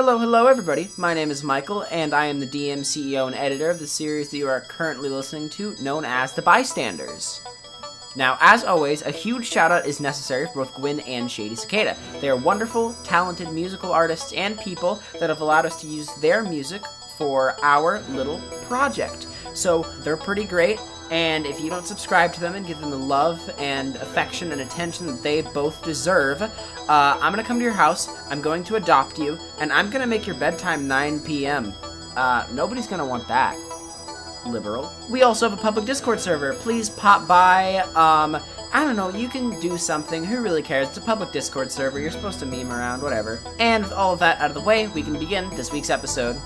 Hello everybody. My name is Michael, and I am the DM, CEO, and editor of the series that you are currently listening to, known as The Bystanders. Now, as always, a huge shout out is necessary for both Gwinn and Shady Cicada. They are wonderful, talented musical artists and people that have allowed us to use their music for our little project. So, they're pretty great, and if you don't subscribe to them and give them the love and affection and attention that they both deserve, I'm gonna come to your house, I'm going to adopt you, and I'm gonna make your bedtime 9 p.m. Nobody's gonna want that. Liberal. We also have a public Discord server. Please pop by. I don't know, you can do something. Who really cares? It's a public Discord server. You're supposed to meme around, whatever. And with all of that out of the way, we can begin this week's episode.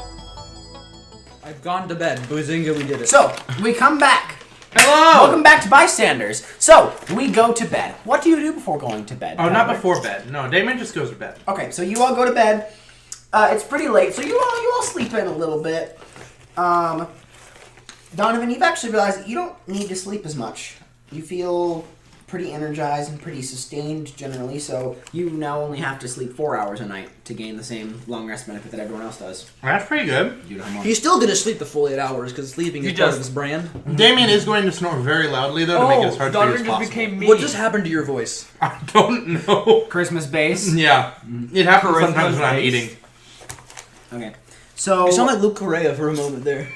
I've gone to bed. Bazinga, we did it. So, we come back. Hello! Welcome back to Bystanders. So, we go to bed. What do you do before going to bed? Oh, not before bed. No, Damian just goes to bed. Okay, so you all go to bed. It's pretty late, so you all sleep in a little bit. Donovan, you've actually realized that you don't need to sleep as much. You feel pretty energized and pretty sustained generally, so you now only have to sleep 4 hours a night to gain the same long rest benefit that everyone else does. That's pretty good. He's still gonna sleep the full 8 hours because sleeping is part of his brand. Damian is going to snore very loudly, though, to make it as hard for you as possible. Became me. What just happened to your voice? I don't know. Christmas base? Yeah. It happens sometimes when I'm eating. Okay. So You sound like Luke Correa for a moment there.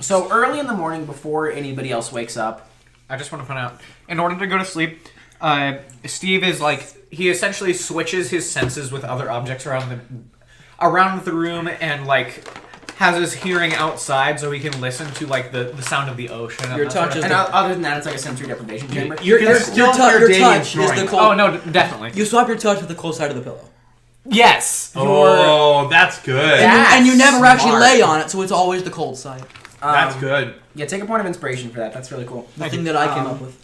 So early in the morning, before anybody else wakes up, I just want to point out, in order to go to sleep, Steve is like, he essentially switches his senses with other objects around the room and like has his hearing outside so he can listen to like the sound of the ocean. Your touch is and other than that, it's like a sensory deprivation chamber. Your touch is the cold. Oh no, definitely. You swap your touch with the cold side of the pillow. Yes. Oh, that's good. And you never actually smart. lay on it, so it's always the cold side. That's good. Yeah, take a point of inspiration for that. That's really cool. The thing that I came up with.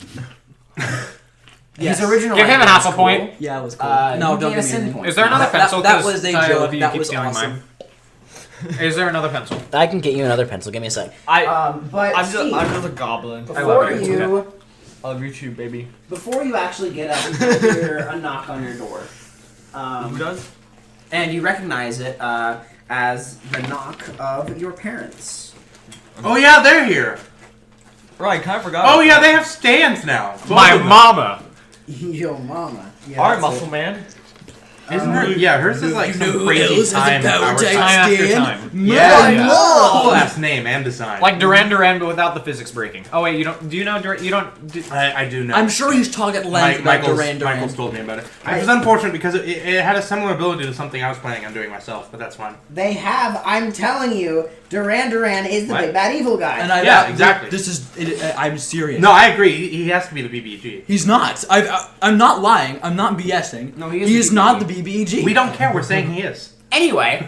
His original. Give him idea half was a point. cool. Yeah, it was cool. No, No, don't give give me me a anything. point. Is there another pencil? That was a 'Cause I joke. love you, That keep was stealing awesome. mine. Is there another pencil? I can get you another pencil. Give me a sec. But I'm Steve, just a goblin. before I love you too, baby. before you actually get up, you hear a knock on your door. Who does? And you recognize it as the knock of your parents. Oh, yeah, they're here. Right, kind of forgot. Oh, yeah, they have stands now. My mama. Yo, mama. Yeah, Alright, that's muscle man. Isn't her? Yeah, hers is like some crazy time. Time after time. Yeah. Cool ass name and design. Like Duran Duran, but without the physics breaking. Oh wait, you don't? Do you know? You don't? I do know. I'm sure he's talked at length about Duran Duran. Michael's told me about it. It's unfortunate because it had a similar ability to something I was planning on doing myself, but that's fine. They have. I'm telling you, Duran Duran is the What? big bad evil guy. And Exactly. This is. I'm serious. No, I agree. He has to be the BBG. He's not. I'm not lying. I'm not BSing. No, he is He's the not the BBG. BBG. We don't care. We're saying he is. Anyway,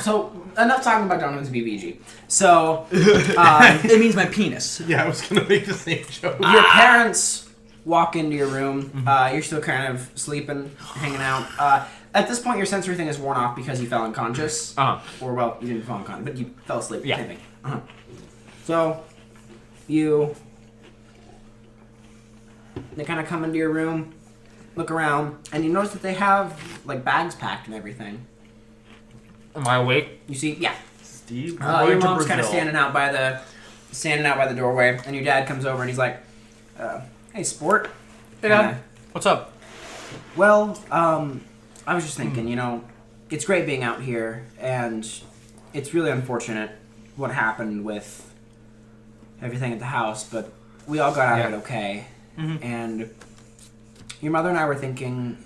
so enough talking about Donovan's BBG. So, It means my penis. Yeah, I was gonna make the same joke. your parents walk into your room. You're still kind of sleeping, hanging out. At this point, your sensory thing is worn off because you fell unconscious. Or, well, you didn't fall unconscious, but you fell asleep. Yeah. Same thing. So, they kind of come into your room, look around, and you notice that they have, like, bags packed and everything. Am I awake? You see, yeah. Steve, Your mom's kind of standing out by the doorway, and your dad comes over and he's like, "Hey, sport." Hey, Dad. What's up? Well, I was just thinking, it's great being out here, and it's really unfortunate what happened with everything at the house, but we all got out of it okay. Mm-hmm. And your mother and I were thinking,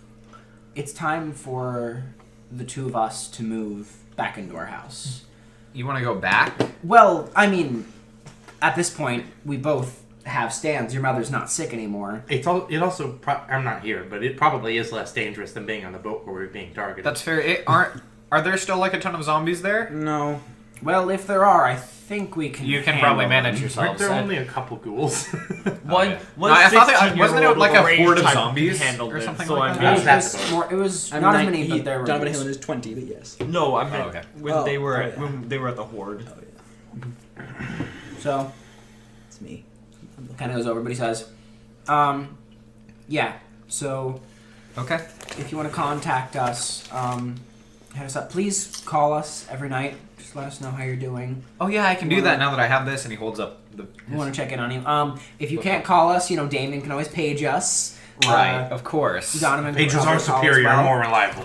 it's time for the two of us to move back into our house. You want to go back? Well, I mean, at this point, we both have stands. Your mother's not sick anymore. It also I'm not here, but it probably is less dangerous than being on the boat where we're being targeted. That's fair. Are there still like a ton of zombies there? No. Well, if there are, I think we can. You can handle probably them. manage Aren't yourself. there only a couple ghouls? One I thought that 16-year-old wasn't it like a with horde of rage zombies handled or it, something so like I'm that? It That's was, the more, it was I'm not nine- as many, but there were. Donovan rules. Halen is 20, but yes. No, I meant okay. when they were yeah. when they were at the horde. So, It's me. kind of goes over, but he says, yeah. So, Okay. if you want to contact us, hit us up. Please call us every night. Just let us know how you're doing. Oh yeah, I can do that now that I have this. And he holds up the. We want to check in on you. If you can't call us, Damian can always page us. Right, of course. Donovan can Pages probably are call as superior well. and more reliable.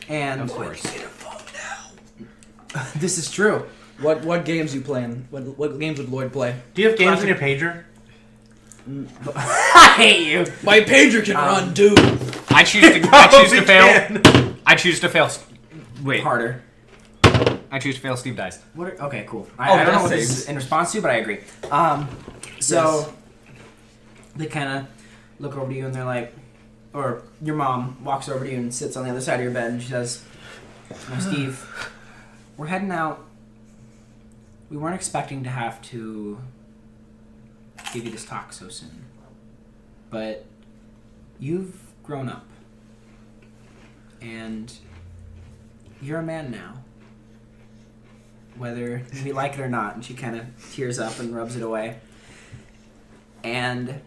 And Of course. this is true. What games you playing? What games would Llyoyd play? Do you have games in your pager? I hate you. My pager can run, dude. I choose to fail. I choose to fail. Wait. Harder. I choose to fail. Steve dies. Okay, cool. I don't know what this is in response to, but I agree. So they kind of look over to you and they're like, or your mom walks over to you and sits on the other side of your bed and she says, "Now, Steve, we're heading out. We weren't expecting to have to give you this talk so soon, but you've grown up and you're a man now. Whether we like it or not," and she kind of tears up and rubs it away. "And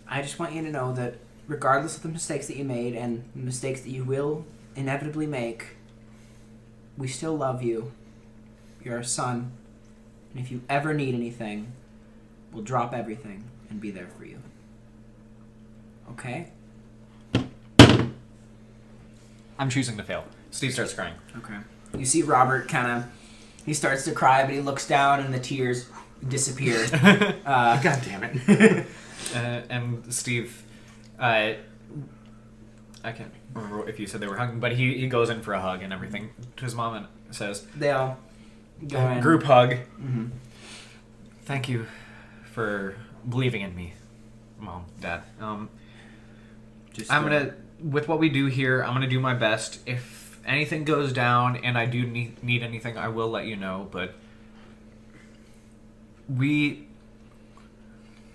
I just want you to know that regardless of the mistakes that you made and the mistakes that you will inevitably make, we still love you. You're our son. And if you ever need anything, we'll drop everything and be there for you. Okay?" I'm choosing to fail. Steve starts crying. Okay. You see Robert he starts to cry, but he looks down and the tears disappear. God damn it. And Steve, I can't remember if you said they were hugging, but he goes in for a hug and everything to his mom and says, They all go in. group hug. Mm-hmm. Thank you for believing in me, Mom, Dad. With what we do here, I'm gonna do my best. If anything goes down and I do need anything, I will let you know. But we're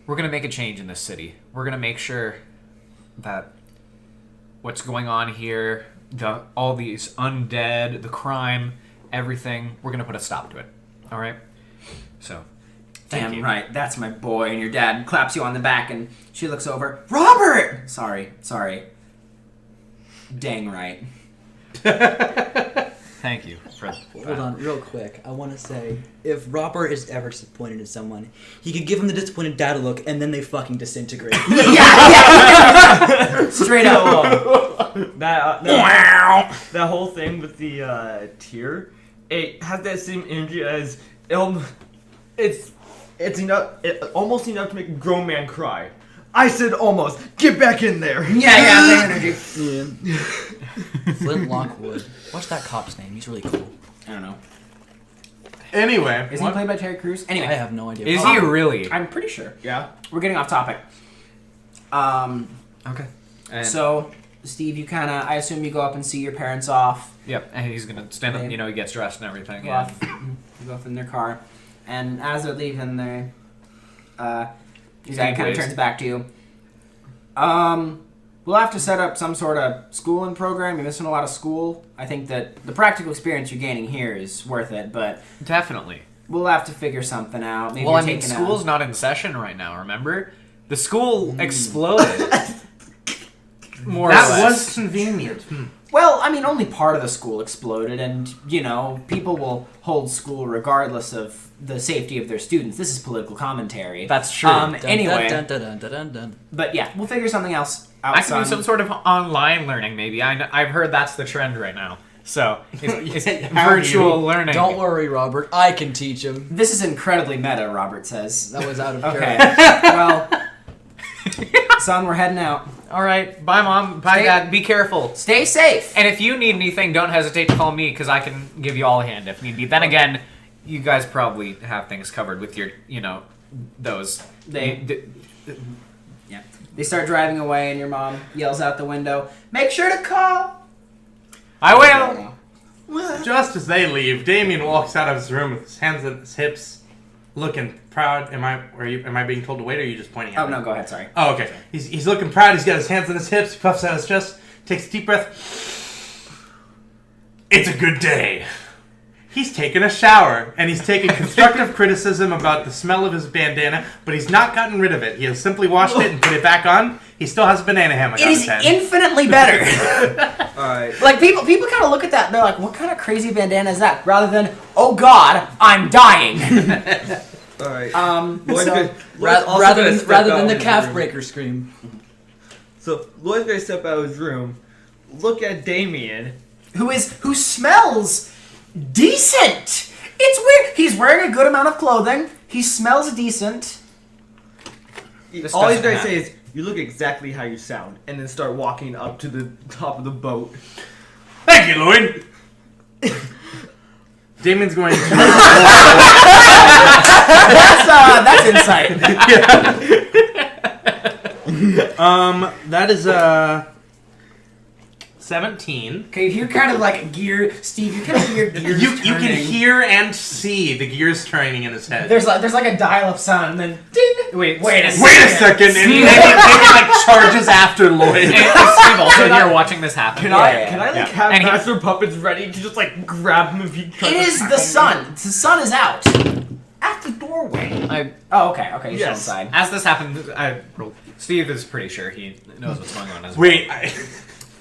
gonna make a change in this city. We're gonna make sure that what's going on here, all these undead, the crime, everything, we're gonna put a stop to it. All right. So. Thank Damn you. right, that's my boy. And your dad claps you on the back, and she looks over. Robert! Sorry. Dang right. Thank you for Hold on, real quick. I want to say, if Robert is ever disappointed in someone, he could give him the disappointed dad look, and then they fucking disintegrate. Yeah. Straight up. That whole thing with the tear, it has that same energy as it's almost enough to make a grown man cry. I said almost. Get back in there. Yeah, same energy. Yeah. Flint Lockwood. What's that cop's name? He's really cool. I don't know. Anyway. Is he played by Terry Crews? Anyway. I have no idea. Is he really? I'm pretty sure. Yeah. We're getting off topic. Okay. And So, Steve, you I assume you go up and see your parents off. Yep, and he's gonna stand up. They- He gets dressed and everything. Go off. You go off in their car. And as they're leaving, your dad kind of waves. turns back to you. We'll have to set up some sort of schooling program. You're missing a lot of school. I think that the practical experience you're gaining here is worth it, but Definitely. we'll have to figure something out. Maybe Well, I you're mean, taking school's not in session right now. Remember, the school exploded. More or That less. was convenient. Well, I mean, only part of the school exploded, and, people will hold school regardless of the safety of their students. This is political commentary. That's true. Anyway, Dun, dun, dun, dun, dun, dun. but yeah, we'll figure something else out. I can do some sort of online learning, maybe. I've heard that's the trend right now. So it's virtual learning. Don't worry, Robert. I can teach him. This is incredibly meta, Robert says. That was out of Okay, character. well, son, we're heading out. All right. Bye, Mom. Bye, Stay- Dad. Be careful. Stay safe. And if you need anything, don't hesitate to call me because I can give you all a hand if need be. Then again, you guys probably have things covered with your, those. Yeah. They start driving away, and your mom yells out the window, "Make sure to call." I will. Just as they leave, Damian walks out of his room with his hands on his hips, looking proud. Am I being told to wait, or are you just pointing at Oh me? no, go ahead. Sorry. Oh, okay. He's looking proud. He's got his hands on his hips. He puffs out his chest, takes a deep breath. It's a good day. He's taken a shower, and he's taken constructive criticism about the smell of his bandana, but he's not gotten rid of it. He has simply washed it and put it back on. He still has a banana hammock It on is his head. infinitely better. Alright. Like, people kind of look at that and they're like, what kind of crazy bandana is that? Rather than, oh god, I'm dying. Alright. Rather than the calf breaker scream. So Lloyd's gonna step out of his room, look at Damian. Who smells decent. It's weird. He's wearing a good amount of clothing. He smells decent. All he's doesn't gonna happen. say is, "You look exactly how you sound," and then start walking up to the top of the boat. Thank you, Llyoyd. Damian's going to... That's insight. That is 17. Okay, you're kind of like gear, Steve. You kind of hear gears You can turning. hear and see the gears turning in his head. There's like a dial-up sound, and then ding. Wait a Wait a second, and maybe like charges after Llyoyd. Steve also here watching this happen. Can Yeah, I yeah, can I like yeah. have And he- master puppets ready to just like grab him if he tries It to is tackle the me? sun. The sun is out. At the doorway. Oh, okay. You're Yes. still inside. As this happened, Steve is pretty sure he knows what's going on as well. Wait,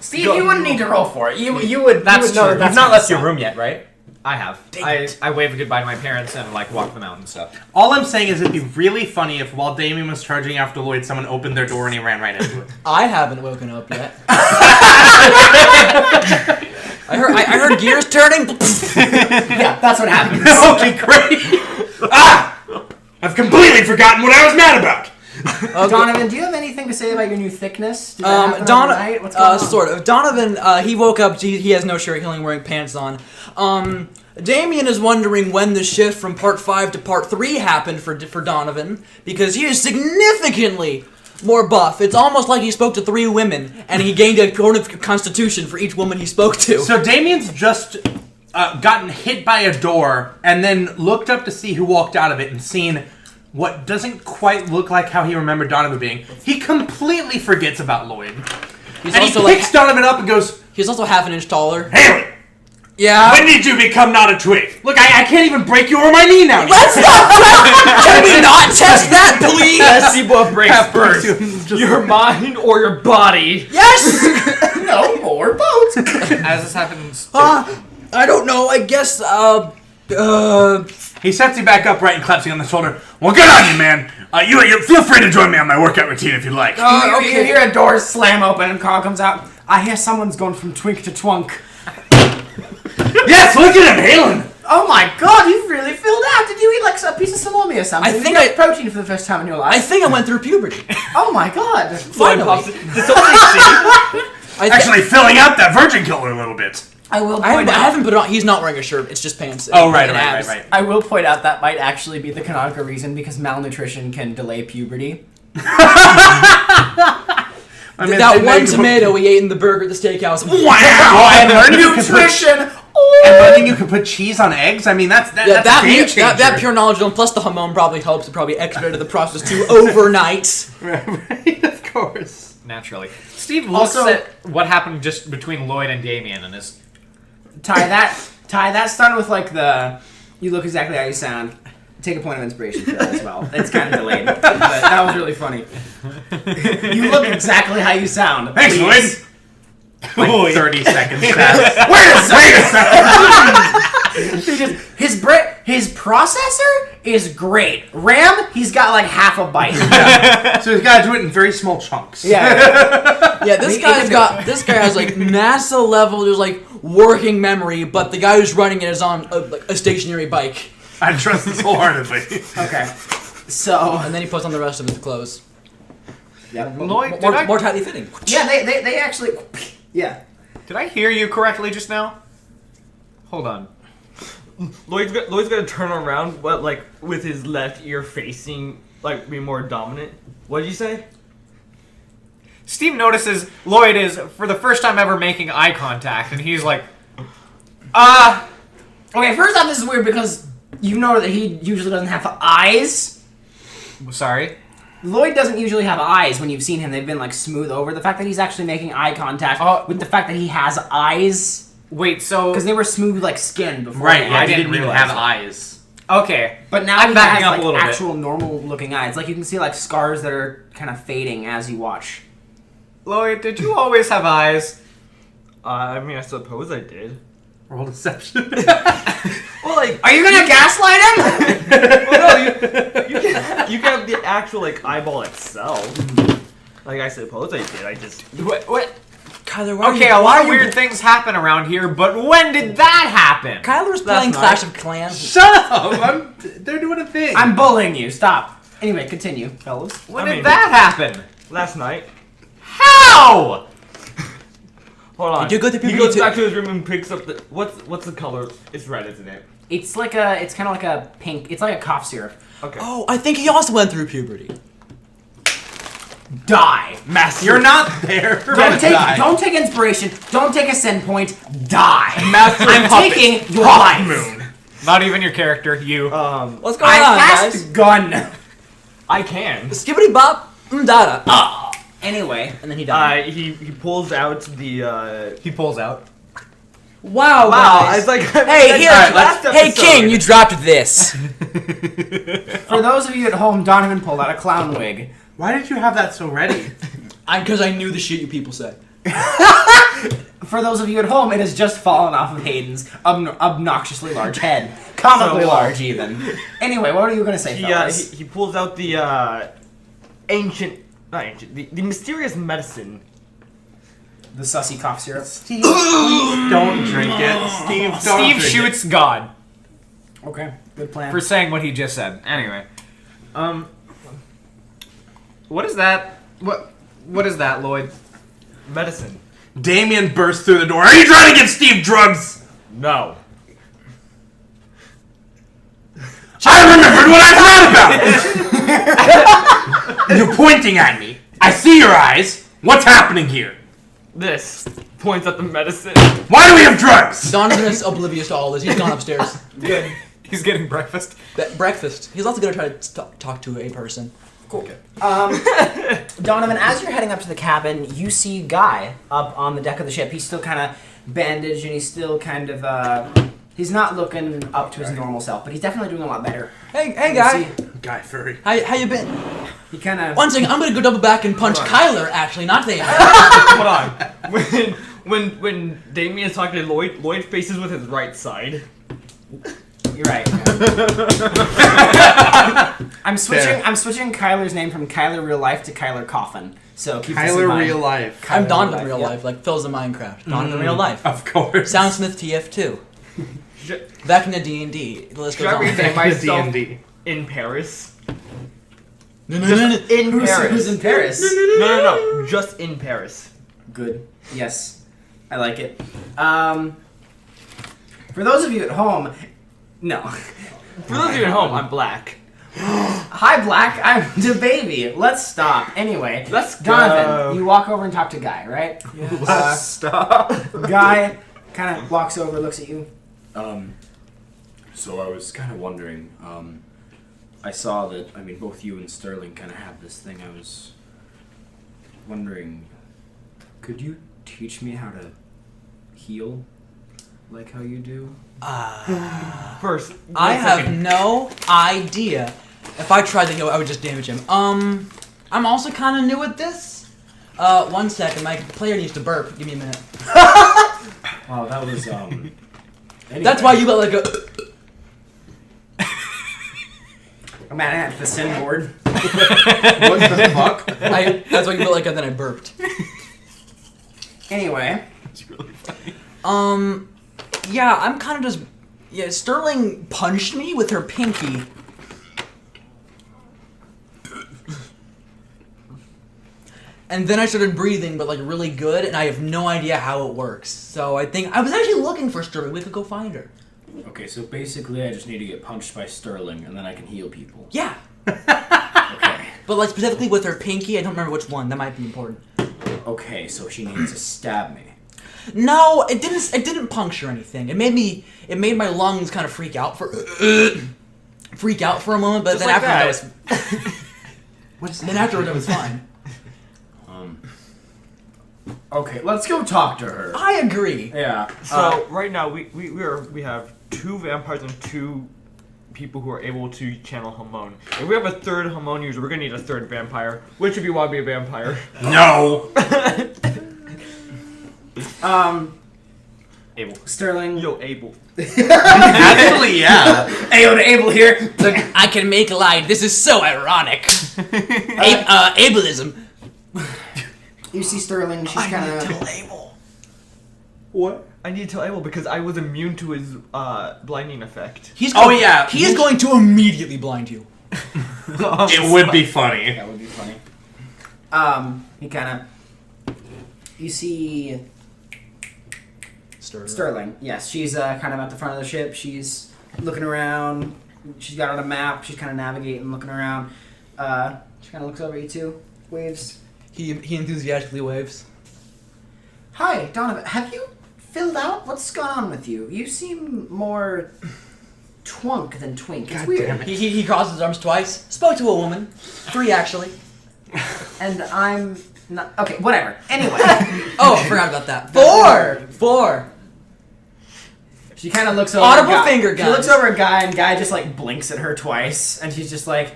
Steve, you wouldn't need to roll for it. You would. That's you would know true. that You've not left your room yet, right? I have. I waved goodbye to my parents and like walked them out and stuff. all I'm saying is it'd be really funny if while Damian was charging after Llyoyd, someone opened their door and he ran right into it. I haven't woken up yet. I heard gears turning. Yeah, that's what happens. Okay, great. I've completely forgotten what I was mad about. Donovan, do you have anything to say about your new thickness? Did that happen overnight? What's going on? Sort of. Donovan, he woke up. He has no shirt. He's only wearing pants on. Damian is wondering when the shift from part 5 to part 3 happened for Donovan because he is significantly more buff. It's almost like he spoke to 3 women and he gained a point of constitution for each woman he spoke to. So Damian's just gotten hit by a door and then looked up to see who walked out of it and seen what doesn't quite look like how he remembered Donovan being. He completely forgets about Llyoyd. He's And he also picks Donovan up and goes, he's also half an inch taller. "Haley, Yeah. when did you become not a twig? Look, I can't even break you over my knee now." Let's not. Can we not test that, please? Let's see what breaks first. Just- Your mind or your body? Yes. No more boats. As this happens, I don't know. I guess. He sets you back upright and claps you on the shoulder. "Well, good on you, man. You feel free to join me on my workout routine if you'd like." You hear a door slam open and Carl comes out. I hear someone's going from twink to twunk. Yes, look at him, Halen. Oh my god, you've really filled out. Did you eat like a piece of salami or something? I think You got protein for the first time in your life. I think I went through puberty. Oh my god. Finally. Did somebody see? Actually, filling out that virgin killer a little bit. I will I point out. haven't put it on. He's not wearing a shirt. It's just pants. Oh, right. and abs. I will point out that might actually be the canonical reason because malnutrition can delay puberty. I mean, That and one then you tomato we ate in the burger at the steakhouse. Wow! And learning you can put, Nutrition. and learning you can put cheese on eggs. I mean, that's Yeah, that's a game changer. that pure knowledge alone, plus the hormone probably helps. It probably expedited the process too overnight. Right, of course. naturally. Steve looks Also- at what happened just between Llyoyd and Damian and is... Tie that stun with like the you look exactly how you sound. Take a point of inspiration for that as well. It's kind of delayed, but that was really funny. You look exactly how you sound. Thanks, please. Llyoyd. Like 30 seconds pass. Wait a second. His processor is great. RAM, he's got like half a byte. So he's got to do it in very small chunks. Yeah. Yeah, this guy has like NASA level, there's like working memory, but the guy who's running it is on a stationary bike. I trust this wholeheartedly. Okay. So And then he puts on the rest of his clothes. yeah, Llyoyd, More tightly fitting. yeah, they actually yeah. Did I hear you correctly just now? Hold on. Lloyd's gonna turn around, but like with his left ear facing, like be more dominant. What did you say? Steve notices Llyoyd is, for the first time ever, making eye contact, and he's like, Okay, first off, this is weird because you know that he usually doesn't have eyes. sorry? Llyoyd doesn't usually have eyes when you've seen him. They've been like smooth over. The fact that he's actually making eye contact with the fact that he has eyes Wait, so Because they were smooth like skin before. Right, yeah, I he didn't didn't even realize have it. eyes. okay, But now I'm he backing has up like a little bit. actual normal looking eyes. Like you can see like scars that are kind of fading as you watch. Lloyd, did you always have eyes? I mean, I suppose I did. Roll deception. Well, like, Are you gonna gaslight him? well, no, you can have the actual like eyeball itself. Like I suppose I did. I just What? Kyler, why Okay, a lot of weird things happen around here, but when did that happen? Kyler was Last playing night. Clash of Clans. Shut up! They're doing a thing. I'm bullying you. Stop. Anyway, continue, fellas. When I did mean- that happen? last night. How? Hold on. You go to he puberty goes too. back to his room and picks up the what's the color? It's red, isn't it? It's like it's kind of like a pink. It's like a cough syrup. Okay. Oh, I think he also went through puberty. Die. Master. You're not there. Don't take inspiration. Don't take a send point. Die. Master I'm puppet. taking your life. Moon. Not even your character, you. What's going I on, cast guys? gun. I can. Skibbity bop, dada. Anyway, And then he died. He pulls out the. He pulls out. Wow, Wow. guys. It's like. Hey, here. last Hey, episode. King, you dropped this. for those of you at home, Donovan pulled out a clown wig. Why did you have that so ready? Because I knew the shit you people say. For those of you at home, it has just fallen off of Hayden's obnoxiously large head. Comically So, large, even. Anyway, what are you going to say, He, fellas? he pulls out the the mysterious medicine. The sussy cough syrup. Steve, don't drink it. Steve, don't Steve drink shoots God Okay, good plan. for saying what he just said. Anyway, what is that? What is that, Lloyd? Medicine. it. Damian bursts through the door. Are you trying to give Steve drugs? No. I remembered what I thought about it! You're pointing at me. I see your eyes. What's happening here? This points at the medicine. Why do we have drugs? Donovan is oblivious to all this. He's gone upstairs. Good. He's getting breakfast. Breakfast. He's also going to try to talk to a person. Cool. Donovan, as you're heading up to the cabin, you see Guy up on the deck of the ship. He's still kind of bandaged and he's still kind of, he's not looking up to his normal self, but he's definitely doing a lot better. Hey, You guy. see, Guy Furry. How you been? he kind of... One second, I'm going to go double back and punch Kyler, actually, not David. Hold on. When Damian is talking to Llyoyd faces with his right side. You're right. I'm switching Kyler's name from Kyler Real Life to Kyler Coffin. So keep this in Kyler mind. real life. I'm Kyler Donovan real yeah. life, like Phil's in Minecraft. Donovan real life. Of course. Soundsmith TF2. Back in the D&D. The list Should goes I on. rename myself D&D. in Paris? No, no, no, no. In Paris. Who's in Paris? No. Just in Paris. Good. Yes. I like it. For those of you at home, no. For those of you at home, I'm black. Hi, Black. I'm the baby. Let's stop. Anyway, Let's Donovan, go. you walk over and talk to Guy, right? Let's stop. Guy kind of walks over, looks at you. So I was kind of wondering, I saw that, I mean, both you and Sterling kind of have this thing. I was wondering, could you teach me how to heal like how you do? First, I have no idea. If I tried to heal, I would just damage him. I'm also kind of new at this. 1 second, my player needs to burp. Give me a minute. Wow, that was, That's why you got like a... I'm at the sin board. What the fuck? That's why you got like a, then I burped. Anyway, Yeah, I'm kind of just... Yeah, Sterling punched me with her pinky. And then I started breathing, but like really good, and I have no idea how it works. So I think... I was actually looking for Sterling. We could go find her. Okay, so basically I just need to get punched by Sterling and then I can heal people. Yeah. Okay. But like specifically with her pinky, I don't remember which one. That might be important. Okay, so she needs to stab me. No, it didn't. It didn't puncture anything. It made my lungs kind of freak out for a moment. But Just then like after that. then afterward, it was fine. Okay, let's go talk to her. I agree. Yeah. So right now we have 2 vampires and 2 people who are able to channel Hamon. If we have a 3rd Hamon user, we're gonna need a 3rd vampire. Which of you want to be a vampire? No. Abel. Sterling. Yo, Abel. Actually, yeah. Ayo to Abel here. Look, I can make light. This is so ironic. Ableism. You see Sterling, she's kind of... Abel. What? I need to tell Abel because I was immune to his blinding effect. He is going to immediately blind you. It would be funny. That would be funny. He kind of... You see... Sterling. Yes, she's kind of at the front of the ship. She's looking around. She's got on a map. She's kind of navigating, looking around. She kind of looks over at you two. Waves. He enthusiastically waves. Hi, Donovan. Have you filled out? What's gone on with you? You seem more twunk than twink. It's weird. damn it. He crossed his arms twice. Spoke to a woman. 3 actually. And I'm not... Okay, whatever. Anyway. Oh, I forgot about that. 4. She kind of looks over. Audible at Guy. finger She guns. looks over at Guy, and Guy just like blinks at her twice, and she's just like,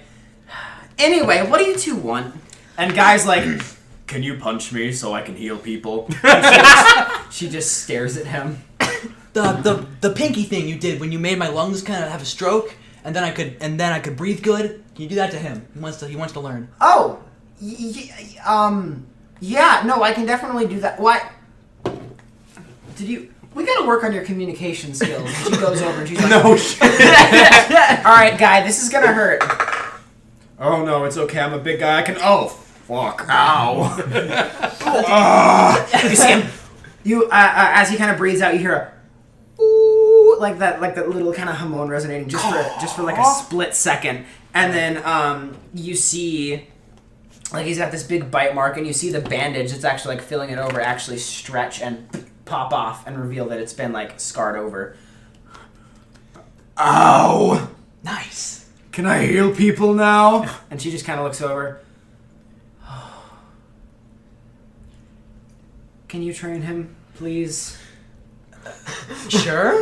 "Anyway, what do you two want?" And Guy's like, "Can you punch me so I can heal people?" She just stares at him. The pinky thing you did when you made my lungs kind of have a stroke, and then I could breathe good. Can you do that to him? He wants to learn. Oh, yeah, no, I can definitely do that. What? Did you? We gotta work on your communication skills. She goes over and she's like, No shit. "All right, Guy, this is gonna hurt." Oh no, it's okay. I'm a big guy. I can. Oh, fuck. Ow. You see him. You as he kind of breathes out, you hear a ooh, like that little kind of Hamon resonating just for like a split second, and then you see like he's got this big bite mark, and you see the bandage that's actually like filling it over actually stretch and pop off and reveal that it's been like scarred over. Ow! Nice. Can I heal people now? And she just kind of looks over. Can you train him, please? Sure.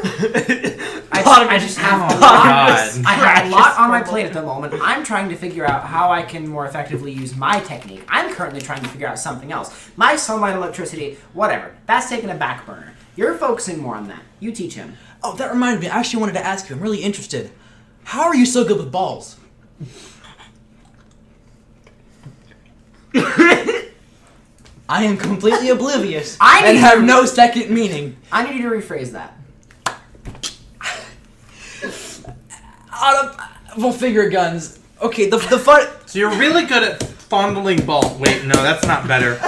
I just have a lot. God. I have a lot on my plate at the moment. I'm trying to figure out how I can more effectively use my technique. I'm currently trying to figure out something else. My sunlight, electricity, whatever. That's taking a back burner. You're focusing more on that. You teach him. Oh, that reminded me. I actually wanted to ask you. I'm really interested. How are you so good with balls? I am completely oblivious and have no second meaning. I need you to rephrase that. Well, finger guns. Okay, the fun. So you're really good at fondling balls. Wait, no, that's not better.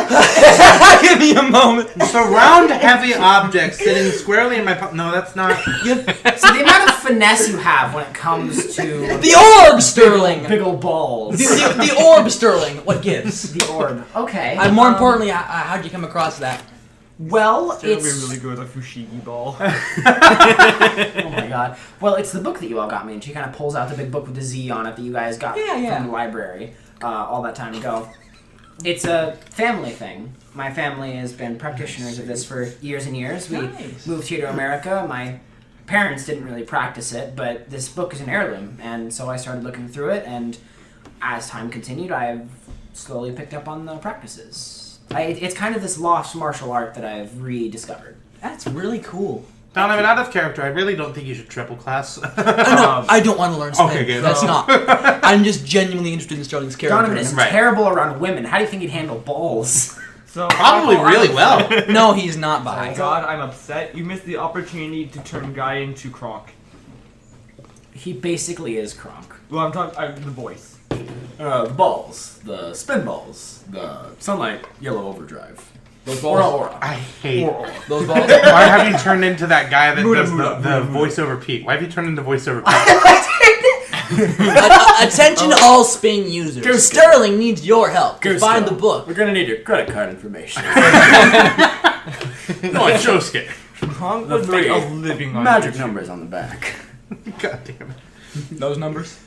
Give me a moment. So round, heavy objects sitting squarely in my palm. No, that's not. So the amount of finesse you have when it comes to The orb, Sterling. big ol' balls. The orb, Sterling. What gives? The orb. Okay. And more importantly, how'd you come across that? Well, It's gonna be it's... really good with a Fushigi ball. Oh my god. Well, it's the book that you all got me, and she kind of pulls out the big book with the Z on it that you guys got from the library all that time ago. It's a family thing. My family has been practitioners of this for years and years. We moved here to America. My parents didn't really practice it, but this book is an heirloom, and so I started looking through it, and as time continued, I've slowly picked up on the practices. It's kind of this lost martial art that I've rediscovered. That's really cool. Donovan, out of character, I really don't think you should triple class. No, I don't want to learn something. Okay, good. That's not. I'm just genuinely interested in Sterling's character. Donovan is terrible around women. How do you think he'd handle balls? So Probably really well. No, he's not Oh by. my god, I'm upset. You missed the opportunity to turn Guy into Kronk. He basically is Kronk. Well, I'm talking the voice. Balls. The spin balls. The sunlight yellow overdrive. Those Aura. I hate. Those balls. Why have you turned into that guy that does the voiceover Pete? Why have you turned into voiceover Pete? Attention all Spain users. Sterling needs your help to find the book. We're gonna need your credit card information. No, it's Josuke. Kronk The would make a three living on magic YouTube. numbers on the back. God damn it. Those numbers.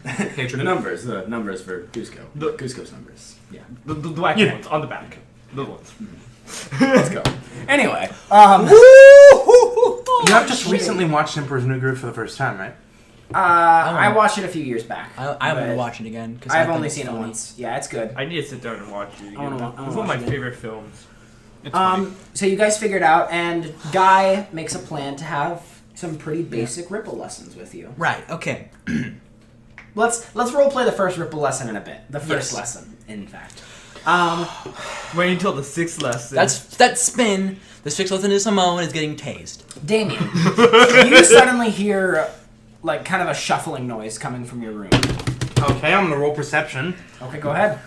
The numbers for Cusco. The- Cusco's numbers. Yeah. The black ones on the back. Those ones. Let's go. Anyway, You have just recently watched Emperor's New Groove for the first time, right? I watched it a few years back. I'm gonna watch it again because I've only seen it once. Yeah, it's good. I need to sit down and watch it again. I wanna It's one of my watch it. favorite films. So you guys figured out, and Guy makes a plan to have some pretty basic Ripple lessons with you. Right. Okay. Let's role play the first Ripple lesson in a bit. The first Yes. lesson, in fact. Wait until the 6th lesson. That spin. The 6th lesson is Simone is getting tased. Damien, you suddenly hear like kind of a shuffling noise coming from your room. Okay, I'm gonna roll perception. Okay, go ahead.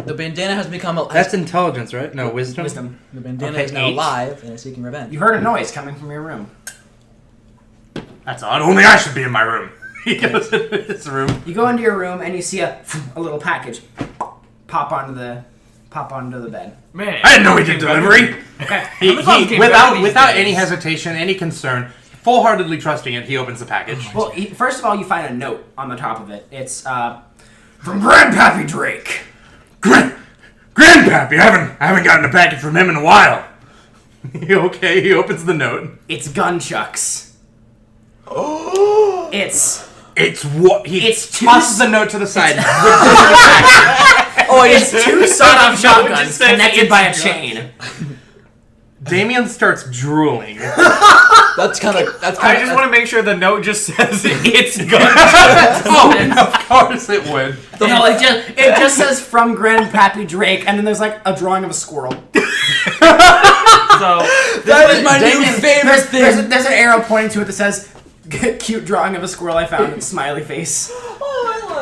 The bandana has become a. That's intelligence, right? No, wisdom. Wisdom. The bandana Okay, is now 8. alive and is seeking revenge. You heard a noise coming from your room. That's odd. Only I should be in my room. He goes into his room. You go into your room and you see a little package pop onto the bed. Man, I didn't know he did delivery. Okay. He, Amazon came better these without days. any hesitation, any concern, full-heartedly trusting it, he opens the package. Well, first of all, you find a note on the top of it. It's from Grandpappy Drake. Grandpappy, I haven't gotten a package from him in a while. Okay, he opens the note. It's Gunchucks. Oh! It's what he It's two- tosses the note to the side. Oh, it's two sawed-off shotguns just says connected it's by a Gun- chain. Damian starts drooling. That's kind of. I just want to make sure the note just says it's gun. Oh, of course it would. No, it just says from Grandpappy Drake, and then there's like a drawing of a squirrel. So That is my new Damien, favorite thing. There's an arrow pointing to it that says, "Cute drawing of a squirrel I found." Smiley face.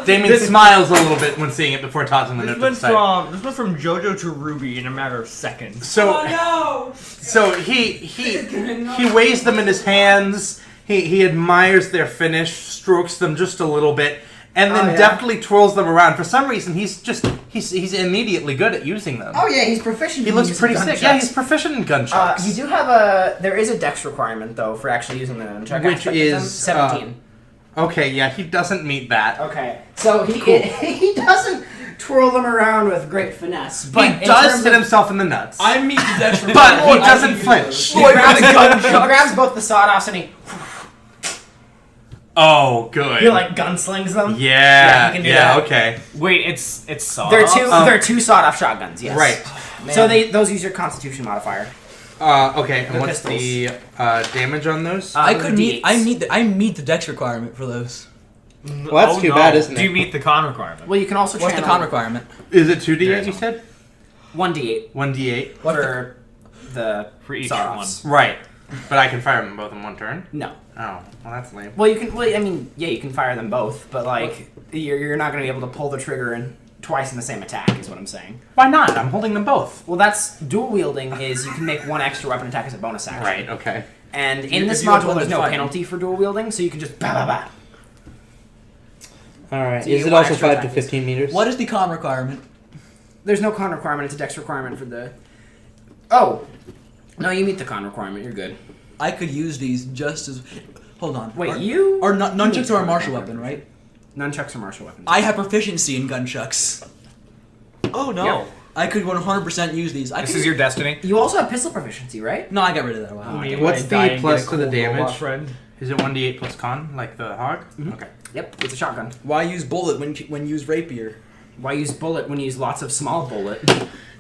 Damien smiles a little bit when seeing it before tossing the note to the side. this went from JoJo to Ruby in a matter of seconds. So, so he weighs them in his hands. He admires their finish, strokes them just a little bit, and then deftly twirls them around. For some reason, he's immediately good at using them. Oh yeah, he's proficient. He looks pretty sick. Yeah, he's proficient in gunchucks. You do have there is a dex requirement though for actually using the nunchuck. Which is 17. Okay, yeah, he doesn't meet that. Okay, so he doesn't twirl them around with great finesse, but He in does terms hit of- himself in the nuts. I meet the Dex but he doesn't flinch. He grabs both the sawed-offs and he Oh, good. like gunslings them. Yeah, he can do that. okay. Wait, it's soft. They're two sawed-off shotguns. Yes. Right. So those use your Constitution modifier. Okay, and The what's the damage on those? I Those are could meet. D8s. I meet the Dex requirement for those. Well, that's too bad, isn't Do you it? meet the con requirement? Well, you can also What's the channel con requirement? Is it 2d8, you said? 1d8 1d8? What's the- for the For each sawed-offs. Right. But I can fire them both in one turn? No. Oh, well, that's lame. Well, you can. Well, I mean, yeah, you can fire them both, but like you're not going to be able to pull the trigger in twice in the same attack. Is what I'm saying. Why not? I'm holding them both. Well, that's dual wielding. Is you can make one extra weapon attack as a bonus action. Right, okay. And in If this you have module, one there's that's no fine. penalty for dual wielding, so you can just bah bah bah. Alright, So you is get it one also extra 5 to attack. 15 meters? What is the con requirement? There's no con requirement. It's a dex requirement for the. Oh, no, you meet the con requirement. You're good. I could use these just as. Hold on. Wait, Are- you? Or nunchucks meet are a con martial requirement. weapon, right? Nunchucks are martial weapons. I have proficiency in gunchucks. Oh no. Yep. I could 100% use these. This is your destiny. You also have pistol proficiency, right? No, I got rid of that a while Oh, ago. yeah. What's When I die the and plus get a to the cool damage? robot friend. Is it 1d8 plus con, like the hog? Okay. Yep, it's a shotgun. Why use bullet when use rapier? Why use bullet when you use lots of small bullet?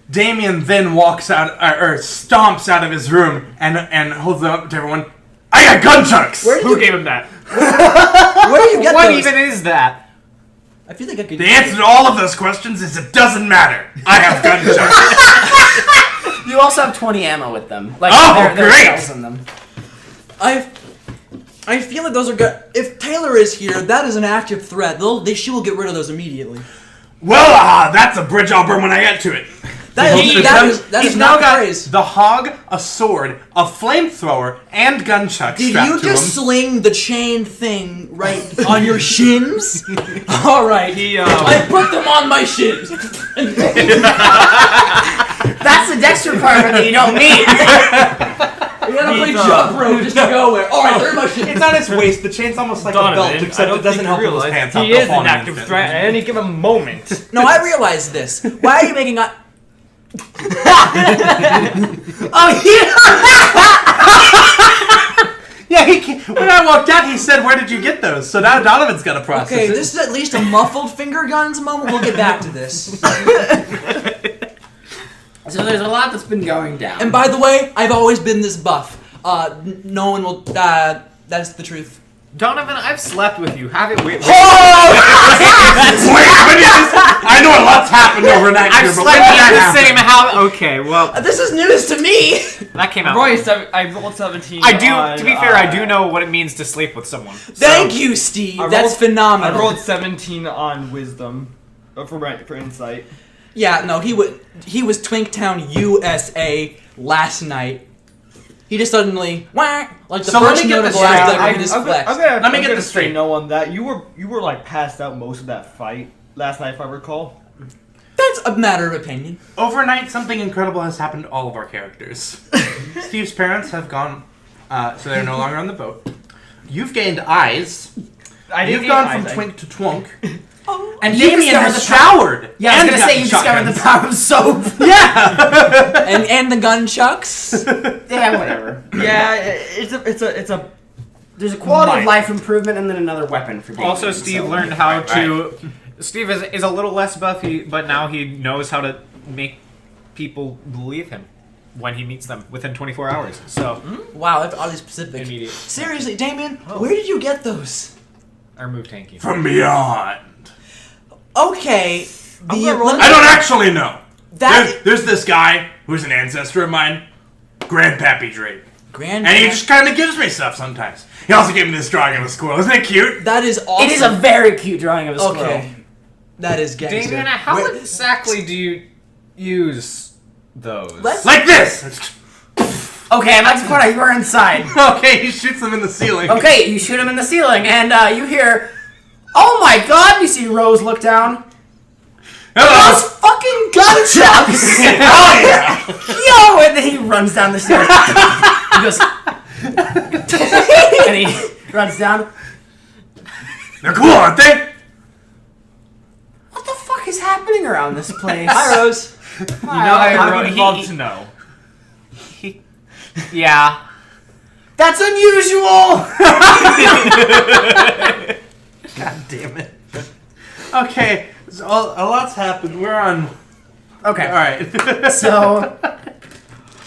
Damien then walks out, or stomps out of his room and holds them up to everyone. I got gunchucks! Who gave him that? Where do you get What those? even is that? I feel like I could. The answer to all of those questions is it doesn't matter. I have gunchucks. You also have 20 ammo with them. Like, Oh, there are great! shells in them. I feel like those are good. If Taylor is here, that is an active threat. She will get rid of those immediately. Well, that's a bridge I'll burn when I get to it. That He's is now not got praise. the hog, a sword, a flamethrower, and gunchucks Did strapped you to just him. sling the chain thing right on your shins? All right. He I put them on my shins. That's the dex requirement that you don't need. We gotta play jump rope just to go where. All right, they're my shins. It's on his waist. The chain's almost like Donovan, a belt, I except don't it doesn't think help you with his realize pants up. he They'll is fall an in active instant. threat at any given moment. No, I realize this. Why are you making? Oh, Yeah, when I walked out, he said, "Where did you get those?" So now Donovan's got to process Okay, it. this is at least a muffled finger guns moment. We'll get back to this. So there's a lot that's been going down. And by the way, I've always been this buff. No one will. That's the truth. Donovan, I've slept with you. Have it. Wait. I know a lot's happened overnight I've here, but slept when did in the that happen? same house. Okay, well, This is news to me. that came out. I rolled 17. I do. on, To be fair, I do know what it means to sleep with someone. Thank you, Steve. I That's rolled- phenomenal. I rolled 17 on wisdom for insight. Yeah, no, he was Twinktown, USA last night. He just suddenly like the So let first me get note of this life straight. that he just flexed. Let me get this straight. No on that. You were like passed out most of that fight last night, if I recall. That's a matter of opinion. Overnight, something incredible has happened to all of our characters. Steve's parents have gone, so they're no longer on the boat. You've gained eyes. You've gone from twink to twunk. and Damian discovered has the showered. Yeah, I was and gonna say gotten you discovered the shotguns. power of soap. Yeah. and the gunchucks. Yeah, whatever. Yeah, it's a. There's a quality Might. of life improvement and then another weapon for Damian. Also, Steve so- learned how to. Steve is a little less buffy, but now he knows how to make people believe him when he meets them within 24 hours. So, Wow, that's oddly specific. immediate. Seriously, Damien, where did you get those? Our move tanky. From beyond. Okay, I'm gonna roll- I don't actually know. that There's this guy who's an ancestor of mine, Grandpappy Drake. grand. And he just kind of gives me stuff sometimes. He also gave me this drawing of a squirrel. Isn't it cute? That is awesome. It is a very cute drawing of a squirrel. okay. That is gangster. Damian, how Wait, exactly do you use those? Let's- Like this! Okay, I'm at the point you are inside. Okay, he shoots them in the ceiling. Okay, you shoot him in the ceiling, and you hear, "Oh my God!" You see Rose look down. Hello! Those fucking gunchucks! Oh yeah! Yo! And then he runs down the stairs. He goes, and he runs down. They're cool, aren't they? What the fuck is happening around this place? Hi, Rose. I would love to know. Yeah. That's unusual. God damn it. Okay, so a lot's happened. We're on. Okay, Alright. so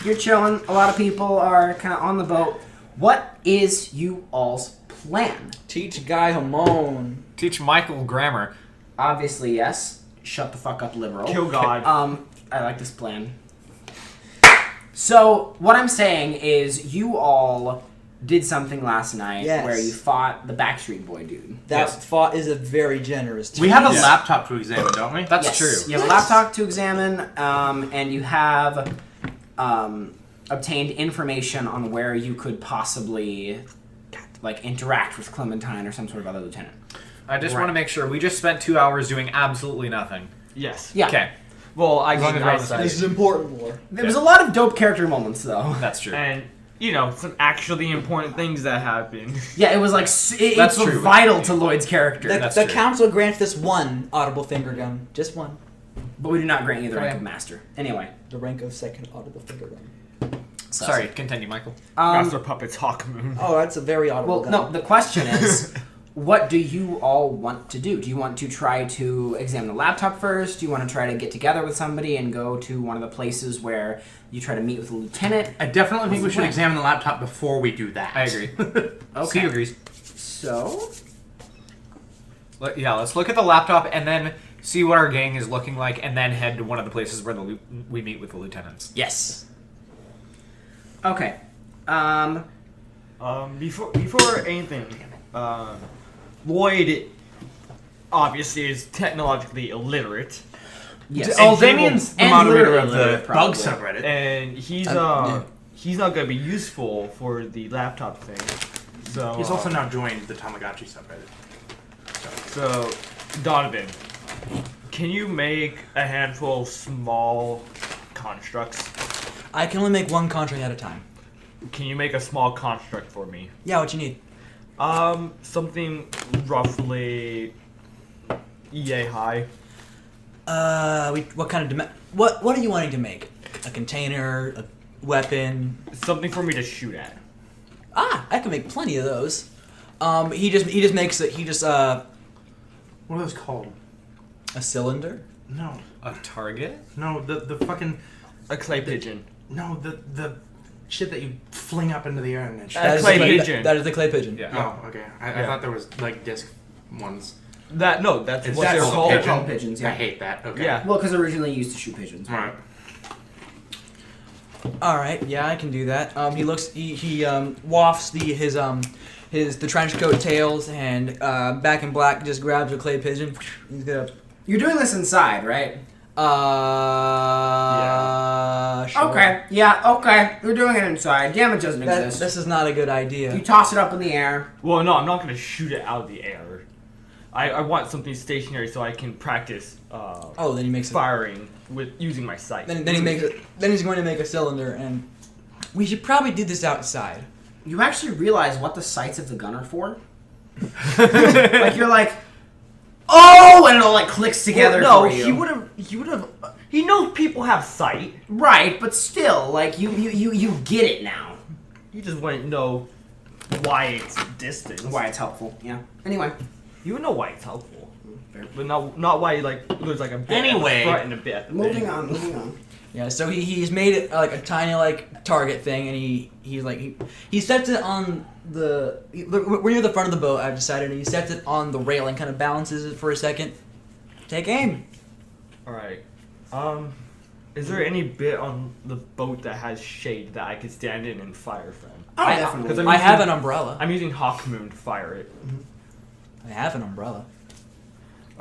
you're chilling. A lot of people are kind of on the boat. What is you all's plan? Teach Guy Hamon. Teach Michael grammar. Obviously, yes. Shut the fuck up, liberal. Kill God. I like this plan. So, what I'm saying is, you all did something last night Yes. where you fought the Backstreet Boy dude. That thought is a very generous. We have a tease. laptop to examine, don't we? That's Yes, true. You have a laptop to examine, and you have obtained information on where you could possibly interact with Clementine or some sort of other lieutenant. I just want to make sure. We just spent 2 hours doing absolutely nothing. Yes. Yeah. Okay. Well, I long gained as we're on the eyesight. same This is important war. There was a lot of dope character moments, though. That's true. And, some actually important things that happened. Yeah, it was like That's it's true. vital to Lloyd's character. That's The true. council grants this one audible finger gun. Just one. But we do not grant you the rank Okay. of master. Anyway. The rank of second audible finger gun. Sorry, continue, Michael. Master Puppets Hawkmoon. Oh, that's a very audible Well, gun. no, the question is, what do you all want to do? Do you want to try to examine the laptop first? Do you want to try to get together with somebody and go to one of the places where you try to meet with a lieutenant? I definitely think we What's the should plan? examine the laptop before we do that. I agree. Okay. Steve agrees. So, Let's look at the laptop and then see what our gang is looking like, and then head to one of the places where we meet with the lieutenants. yes. Okay. Before anything, Llyoyd obviously is technologically illiterate, Yes. Oh, Damian's the And moderator literally of the illiterate, probably. bug subreddit. and he's not gonna be useful for the laptop thing. So He's also now joined the Tamagotchi subreddit. So, Donovan, can you make a handful of small constructs? I can only make one contract at a time. Can you make a small construct for me? Yeah, what you need? Something roughly EA high. What kind of what are you wanting to make? A container, a weapon? Something for me to shoot at. I can make plenty of those. He just makes it. What are those called? A cylinder. No. A target? No, the fucking... A clay pigeon. No, the shit that you fling up into the air and then shoot. A clay pigeon. That is the clay pigeon. Yeah. Oh, okay. I thought there was, like, disc ones. That's what That's they're called. pigeon? Called pigeons, yeah. I hate that. Okay. Yeah. Well, because originally used to shoot pigeons. Alright. All right, yeah, I can do that. He wafts the trench coat tails and Back in Black just grabs a clay pigeon. He's gonna. You're doing this inside, right? Sure. Okay. Yeah, okay. You're doing it inside. Damage doesn't exist. This is not a good idea. You toss it up in the air. Well, no, I'm not going to shoot it out of the air. I want something stationary so I can practice Then he makes it. firing with using my sight. Then he makes it. Then he's going to make a cylinder, and we should probably do this outside. You actually realize what the sights of the gun are for? Like, you're like, oh, and it all, like, clicks together Well, no, for you. he would have. He knows people have sight. Right, but still, like, you get it now. You just wouldn't know why it's distance. Why it's helpful, yeah. Anyway. You would know why it's helpful, but not why like there's like a bit Anyway. at the front and a bit. At the Moving back. on. Yeah, so he's made it like a tiny like target thing, and he sets it on the. We're near the front of the boat. I've decided, and he sets it on the railing, kind of balances it for a second. Take aim. All right. Is there any bit on the boat that has shade that I could stand in and fire from? Oh, I definitely. 'cause I'm I have using- an umbrella. I'm using Hawk Moon to fire it. I have an umbrella.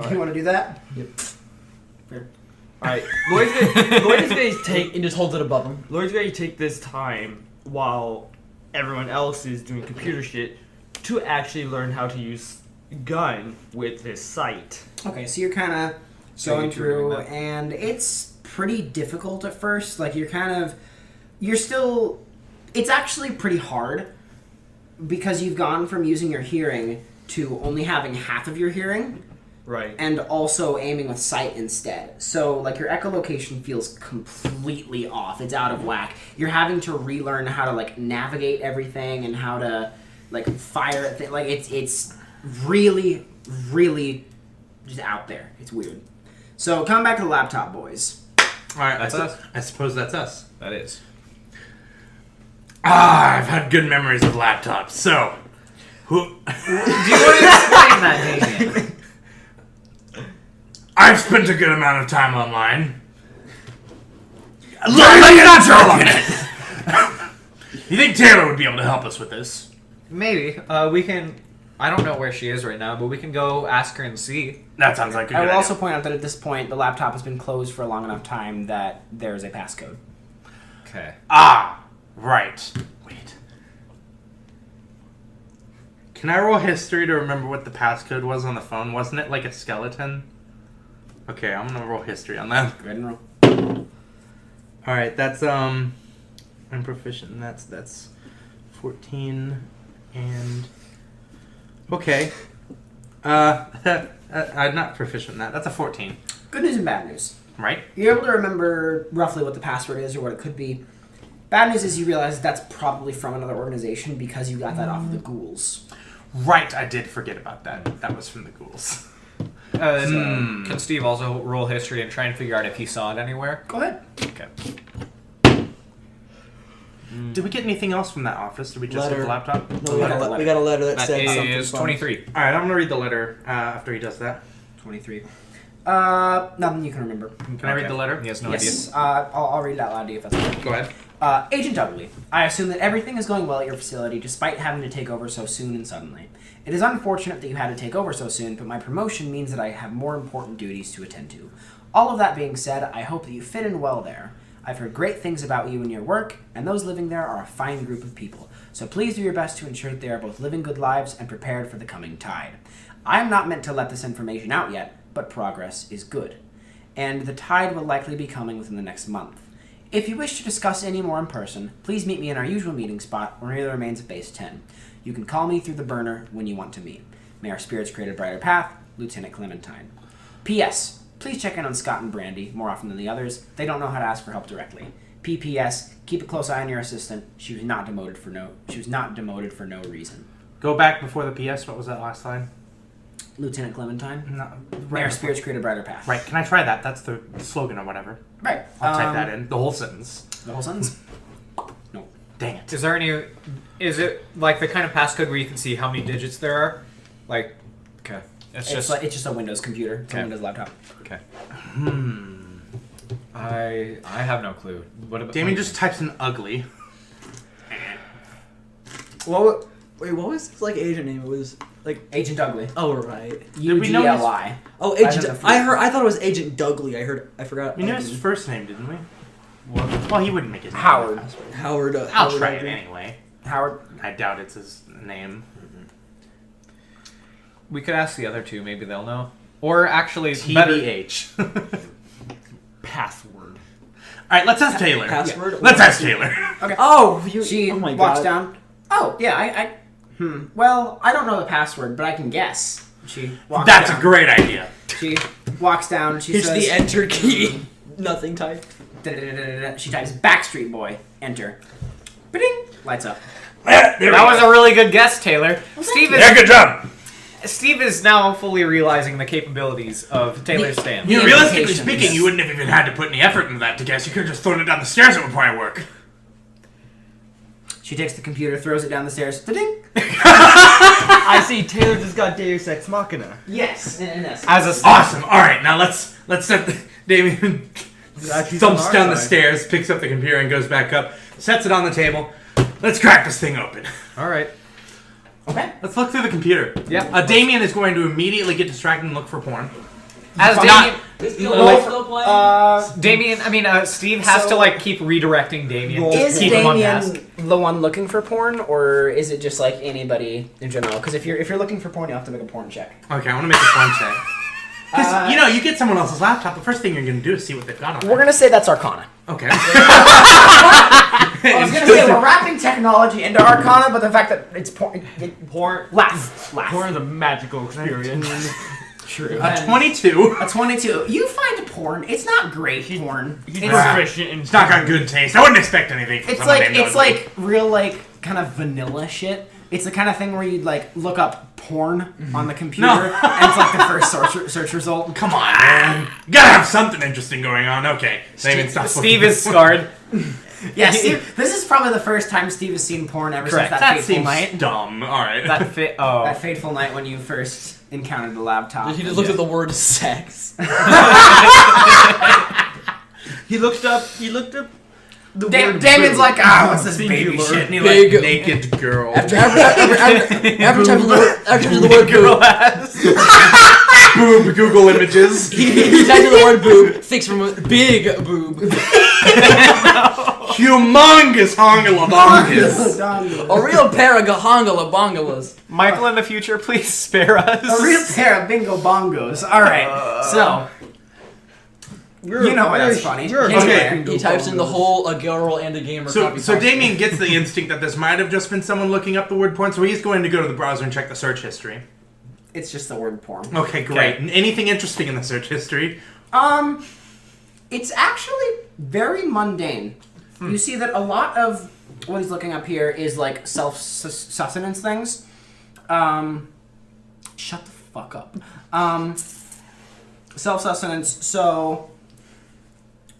You want to do that? Yep. Fair. All right. Lloyd's gonna take. And just holds it above him. Lloyd's gonna take this time while everyone else is doing computer shit to actually learn how to use gun with his sight. Okay, so you're kind of going through, and it's pretty difficult at first. Like, it's actually pretty hard because you've gone from using your hearing to only having half of your hearing Right. and also aiming with sight instead. So, like, your echolocation feels completely off. It's out of whack. You're having to relearn how to, like, navigate everything and how to, like, fire at things. Like, it's really, really just out there. It's weird. So, coming back to the laptop, boys. Alright, That's us. I suppose that's us. That is. I've had good memories of laptops. So, Do you want to explain that, Damian? I've spent a good amount of time online. Let's not joke it. You think Taylor would be able to help us with this? Maybe. We can... I don't know where she is right now, but we can go ask her and see. That sounds like a good I will idea. also point out that at this point, the laptop has been closed for a long enough time that there's a passcode. Okay. Right. Wait. Can I roll history to remember what the passcode was on the phone? Wasn't it like a skeleton? Okay, I'm gonna roll history on that. Go ahead and roll. Alright, that's I'm proficient in that's 14 and okay. I'm not proficient in that. That's a 14. Good news and bad news. Right? You're able to remember roughly what the password is or what it could be. Bad news is you realize that's probably from another organization because you got that off of the ghouls. Right, I did forget about that. That was from the ghouls. Can Steve also roll history and try and figure out if he saw it anywhere? Go ahead. Okay. Did we get anything else from that office? Did we just get Letter. the laptop? No, we got a letter that That said something. is from- 23. Alright, I'm gonna read the letter after he does that. 23. Nothing you can remember. Can I read the letter? He has no Yes. I'll read it out loud to you if that's okay. Go ahead. Agent Dudley, I assume that everything is going well at your facility despite having to take over so soon and suddenly. It is unfortunate that you had to take over so soon, but my promotion means that I have more important duties to attend to. All of that being said, I hope that you fit in well there. I've heard great things about you and your work, and those living there are a fine group of people, so please do your best to ensure that they are both living good lives and prepared for the coming tide. I am not meant to let this information out yet, but progress is good, and the tide will likely be coming within the next month. If you wish to discuss any more in person, please meet me in our usual meeting spot or near the remains of Base 10. You can call me through the burner when you want to meet. May our spirits create a brighter path, Lieutenant Clementine. P.S. please check in on Scott and Brandy more often than the others. They don't know how to ask for help directly. PPS, keep a close eye on your assistant. She was not demoted for no reason. Go back before the PS. What was that last line? Lieutenant Clementine. No, May our spirits create a brighter path. Right. Can I try that? That's the slogan or whatever. Right. I'll type that in. The whole sentence. The whole sentence? No. Dang it. Is there any? Is it like the kind of passcode where you can see how many digits there are? Like, okay, It's just a Windows computer. It's a Okay. Windows laptop. okay. I have no clue. What about Damian just types in ugly. What? Wait, what was his agent name? It was Agent Ugly. Oh right. we know his- UGLI. Oh, I Agent. don't know. I thought it was Agent Dougley. I forgot. We knew his first name, didn't we? Well, he wouldn't make his name. Howard. Howard. I'll Howard try it Dougley. anyway. Howard. I doubt it's his name. We could ask the other two. Maybe they'll know. Or actually, better. TBH. Password. Alright, let's ask Taylor. Password. Let's ask Taylor. Okay. Oh, you. She oh my walks God. down. Oh, yeah, Well, I don't know the password, but I can guess. She walks That's down. a great idea. She walks down. She Here's says, the enter key. Nothing typed. da-da-da-da-da-da. She types Backstreet Boy. Enter. Ba-ding. Lights up. That was a really good guess, Taylor. Steve Yeah, is good job. Steve is now fully realizing the capabilities of Taylor's stand. You know, The realistically implications. speaking, you wouldn't have even had to put any effort into that to guess. You could have just thrown it down the stairs at one point at work. She takes the computer, throws it down the stairs. Da-ding. I see. Taylor just got Deus Ex Machina. Yes. Yes. As a Awesome. All right, now let's set Damien Glad she's thumps on our down the side. stairs, picks up the computer, and goes back up. Sets it on the table. Let's crack this thing open. all right. Okay. Let's look through the computer. Yeah. Damien is going to immediately get distracted and look for porn. As Not- Damian, Steve has So- to keep redirecting Damian. Is keep him on task. Damien the one looking for porn, or is it just anybody in general? Because if you're looking for porn, you have to make a porn check. Okay, I want to make a porn check. Because, you get someone else's laptop, the first thing you're going to do is see what they've got on We're it. gonna say that's Arcana. Okay. I was gonna say we're wrapping technology into Arcana, but the fact that it's porn, Porn. laugh. Porn is a magical experience. True. A 22. A 22. You find porn. It's not great porn. He's It's, proficient in. It's not got good taste. I wouldn't expect anything from it's someone like named it's Ugly. like real kind of vanilla shit. It's the kind of thing where you'd look up porn on the computer, No. and it's the first search result. Come on, man. You gotta have something interesting going on. Okay. Damien, stop Steve looking. is scarred. Yeah, Steve. This is probably the first time Steve has seen porn ever Correct. since that That fateful seems night. dumb. Alright. That fateful night when you first encountered the laptop. He just looked at the word sex. He looked up the word. Damien's boob. like, what's this baby Singular. shit? And he Big Naked girl. After typing the word boob, Boob Google images. he typed in the word boob, thinks from a big boob. Humongous hongalabongus. A real pair of gahongala Michael, in the future, please spare us. A real pair of bingo bongos. All right, so you know that's funny. Okay. He types in the whole a girl and a gamer. So copy. Damien gets the instinct that this might have just been someone looking up the word porn, so he's going to go to the browser and check the search history. It's just the word porn. Okay, great. Anything interesting in the search history? It's actually very mundane. You see that a lot of what he's looking up here is self-sustenance things. Shut the fuck up. Self-sustenance, so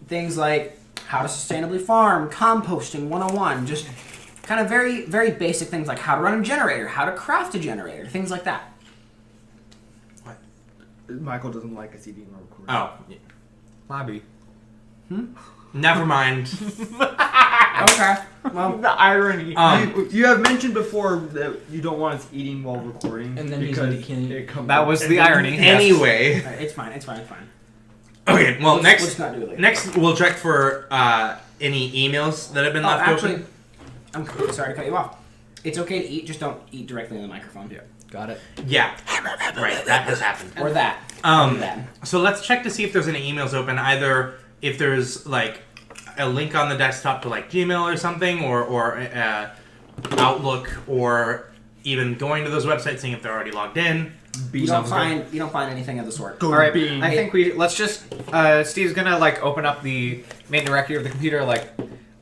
things like how to sustainably farm, composting 101, just kind of very, very basic things like how to run a generator, how to craft a generator, things like that. Michael doesn't like us eating or recording. Oh, Lobby. never mind. Okay. Well, The irony. Um, you have mentioned before that you don't want us eating while recording. And then he's because like, "Can you-" it comes That was and the then- irony. Anyway. it's fine. Okay, well, Let's next not do it later. next we'll check for any emails that have been left actually, open. I'm sorry to cut you off. It's okay to eat, just don't eat directly in the microphone. Yeah. Got it. Yeah. Right, that has happened. Or that. Um, Or that. So let's check to see if there's any emails open, either if there's a link on the desktop to Gmail or something, or Outlook, or even going to those websites, seeing if they're already logged in. You don't find anything of the sort. All right, I think let's just. Steve's gonna like open up the main directory of the computer, like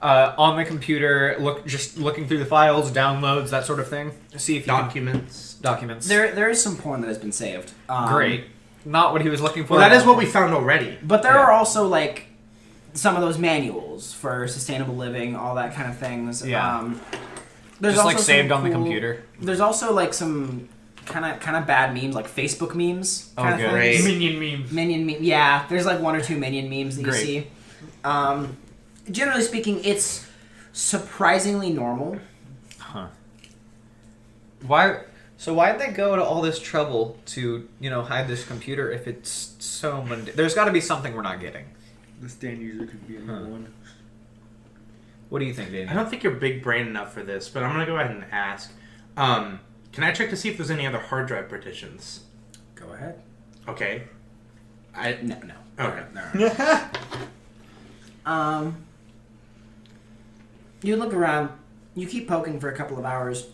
on the computer, looking through the files, downloads, that sort of thing. See if Documents. There is some porn that has been saved. Great. Not what he was looking for. Well, that is what we found already. But there are also like some of those manuals for sustainable living, all that kind of things. Yeah. There's just also like saved on the cool- computer. There's also like some kind of bad memes, like Facebook memes. Oh, Kind of great. things. Minion memes. Minion meme. Yeah, there's like 1 or 2 minion memes that Great. you see. Generally speaking, it's surprisingly normal. Huh. Why'd they go to all this trouble to, hide this computer if it's so mundane? There's got to be something we're not getting. The stand user could be anyone. What do you think, I Damian? don't think you're big brain enough for this, but I'm gonna go ahead and ask. Can I check to see if there's any other hard drive partitions? Go ahead. Okay. No. Okay. You look around. You keep poking for a couple of hours.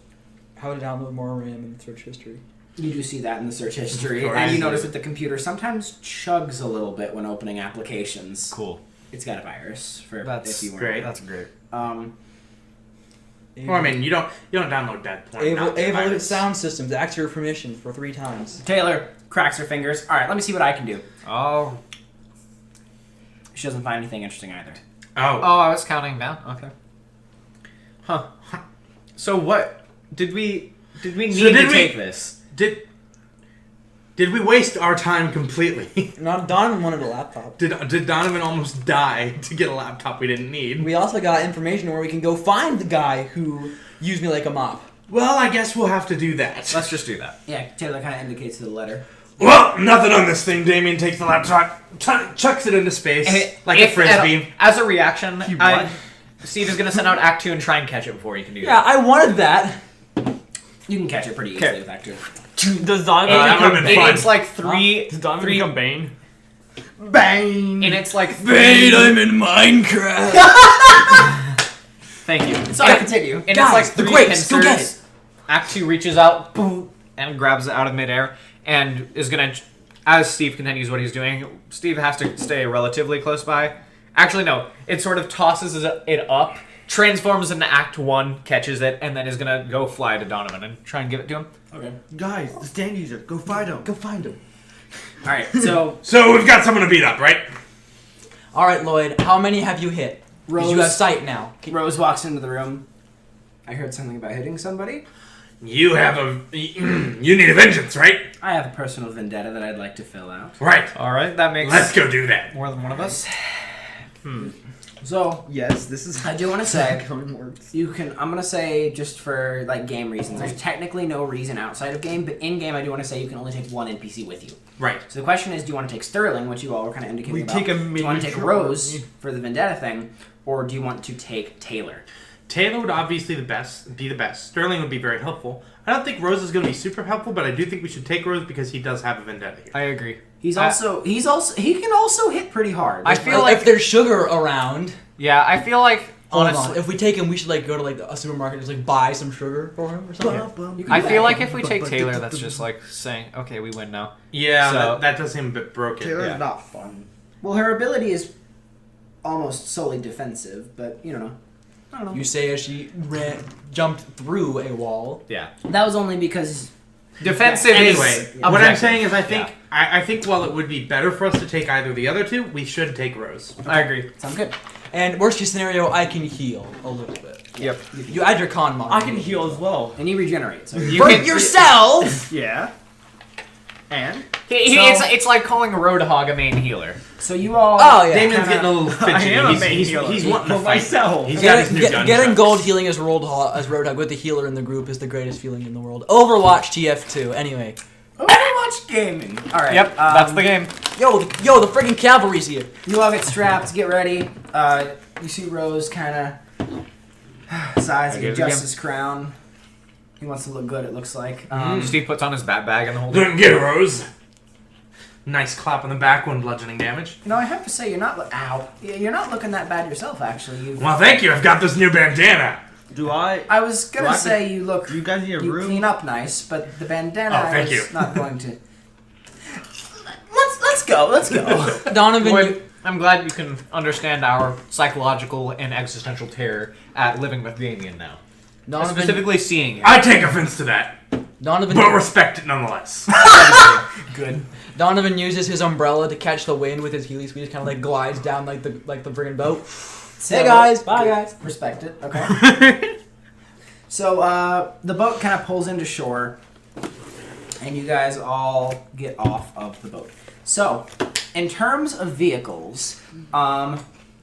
How to download more RAM in the search history. You do see that in the search history, Of course. and you notice that the computer sometimes chugs a little bit when opening applications. Cool. It's got a virus for That's if you weren't. great. That's great. Well, I mean, you don't download dead porn. not the Evolute virus. sound systems. Ask your permission for 3 times. Taylor cracks her fingers. All right, let me see what I can do. Oh. She doesn't find anything interesting either. Oh. I was counting down. Okay. Huh. So what did we need So to take this? Did we waste our time completely? Donovan wanted a laptop. Did Donovan almost die to get a laptop we didn't need? We also got information where we can go find the guy who used me like a mop. Well, I guess we'll have to do that. Let's just do that. Yeah, Taylor kind of indicates the letter. Well, nothing on this thing. Damien takes the laptop, chucks it into space like a frisbee. As a reaction, Steve is going to send out Act 2 and try and catch it before you can do Yeah, I wanted that. You can catch it pretty easily Okay. with Actor. Does Donovan that would've been fun. It's like three. Does Donovan three become Bane? Bang! and it's like Bane, three. I'm in Minecraft. Thank you. Sorry, continue. And Guys, it's the like 3 grapes, go get pincers. Act 2 reaches out, boom, and grabs it out of midair, and is gonna. As Steve continues what he's doing, Steve has to stay relatively close by. Actually, no. It sort of tosses it up, transforms into Act 1, catches it, and then is gonna go fly to Donovan and try and give it to him. Okay. Guys, the stand user, go find him. Go find him. All right. So So we've got someone to beat up, right? All right, Lloyd. How many have you hit? Because you have sight now. Rose walks into the room. I heard something about hitting somebody. You have you need a vengeance, right? I have a personal vendetta that I'd like to fill out. Right. All right, that makes Let's go do that. more than one of us. So Yes, this is I do want to say common words. you can. I'm gonna say just for like game reasons. There's technically no reason outside of game, but in game I do want to say you can only take 1 NPC with you. Right. So the question is, do you want to take Sterling, which you all were kind of indicating We about? take a do you want to take miniature Rose army. for the vendetta thing, or do you want to take Taylor? Taylor would obviously be the best. Sterling would be very helpful. I don't think Rose is going to be super helpful, but I do think we should take Rose because he does have a vendetta here. I agree. He can also hit pretty hard. I feel like if there's sugar around. Yeah, I feel like Hold honestly, on. If we take him, we should like go to like a supermarket and just like buy some sugar for him or something. You can I do feel that. like if we take Taylor, that's just like saying, okay, we win now. Yeah, So- that does seem a bit broken. Taylor's Yeah. not fun. Well, her ability is almost solely defensive, but I don't know. You say as she jumped through a wall. Yeah. That was only because Defensive Anyway, is what I'm objective. saying is I think while it would be better for us to take either of the other two, we should take Rose. I agree. sounds good. And worst case scenario, I can heal a little bit. Yep. You add your con mod. I can heal as well. And you regenerate. So You For can- yourself. Yeah. And? It's like calling a Roadhog a main healer. So you all. Oh yeah. Damien's getting a little fidgety. I am a He's, main he's, healer. he's wanting to For fight. myself. He's got his new Getting Gunchucks. gold healing as Roadhog with the healer in the group is the greatest feeling in the world. Overwatch TF2. Anyway. Overwatch gaming. All right. Yep, that's the game. Yo, the friggin' cavalry's here. You all get strapped. Get ready. You see Rose kind of sighs and give it adjusts again. his crown. He wants to look good. It looks like. Steve puts on his bat bag and the whole thing. Don't get it, Rose. Nice clap on the back, 1 bludgeoning damage. I have to say you're not. Ow. You're not looking that bad yourself, actually. Well, thank you. I've got this new bandana. I was gonna say you look. You guys need a room? Clean up nice, but the bandana thank is you. not going to. Let's go. Let's go. Donovan, Llyoyd, I'm glad you can understand our psychological and existential terror at living with Damian now. Donovan, Specifically seeing him. I take offense to that, Donovan, but respect it nonetheless. Good. Donovan uses his umbrella to catch the wind with his Healy Squeeze, kind of like glides down like the friggin' boat. So, Hey guys, bye guys. Respect it. Okay. So the boat kind of pulls into shore, and you guys all get off of the boat. So, in terms of vehicles,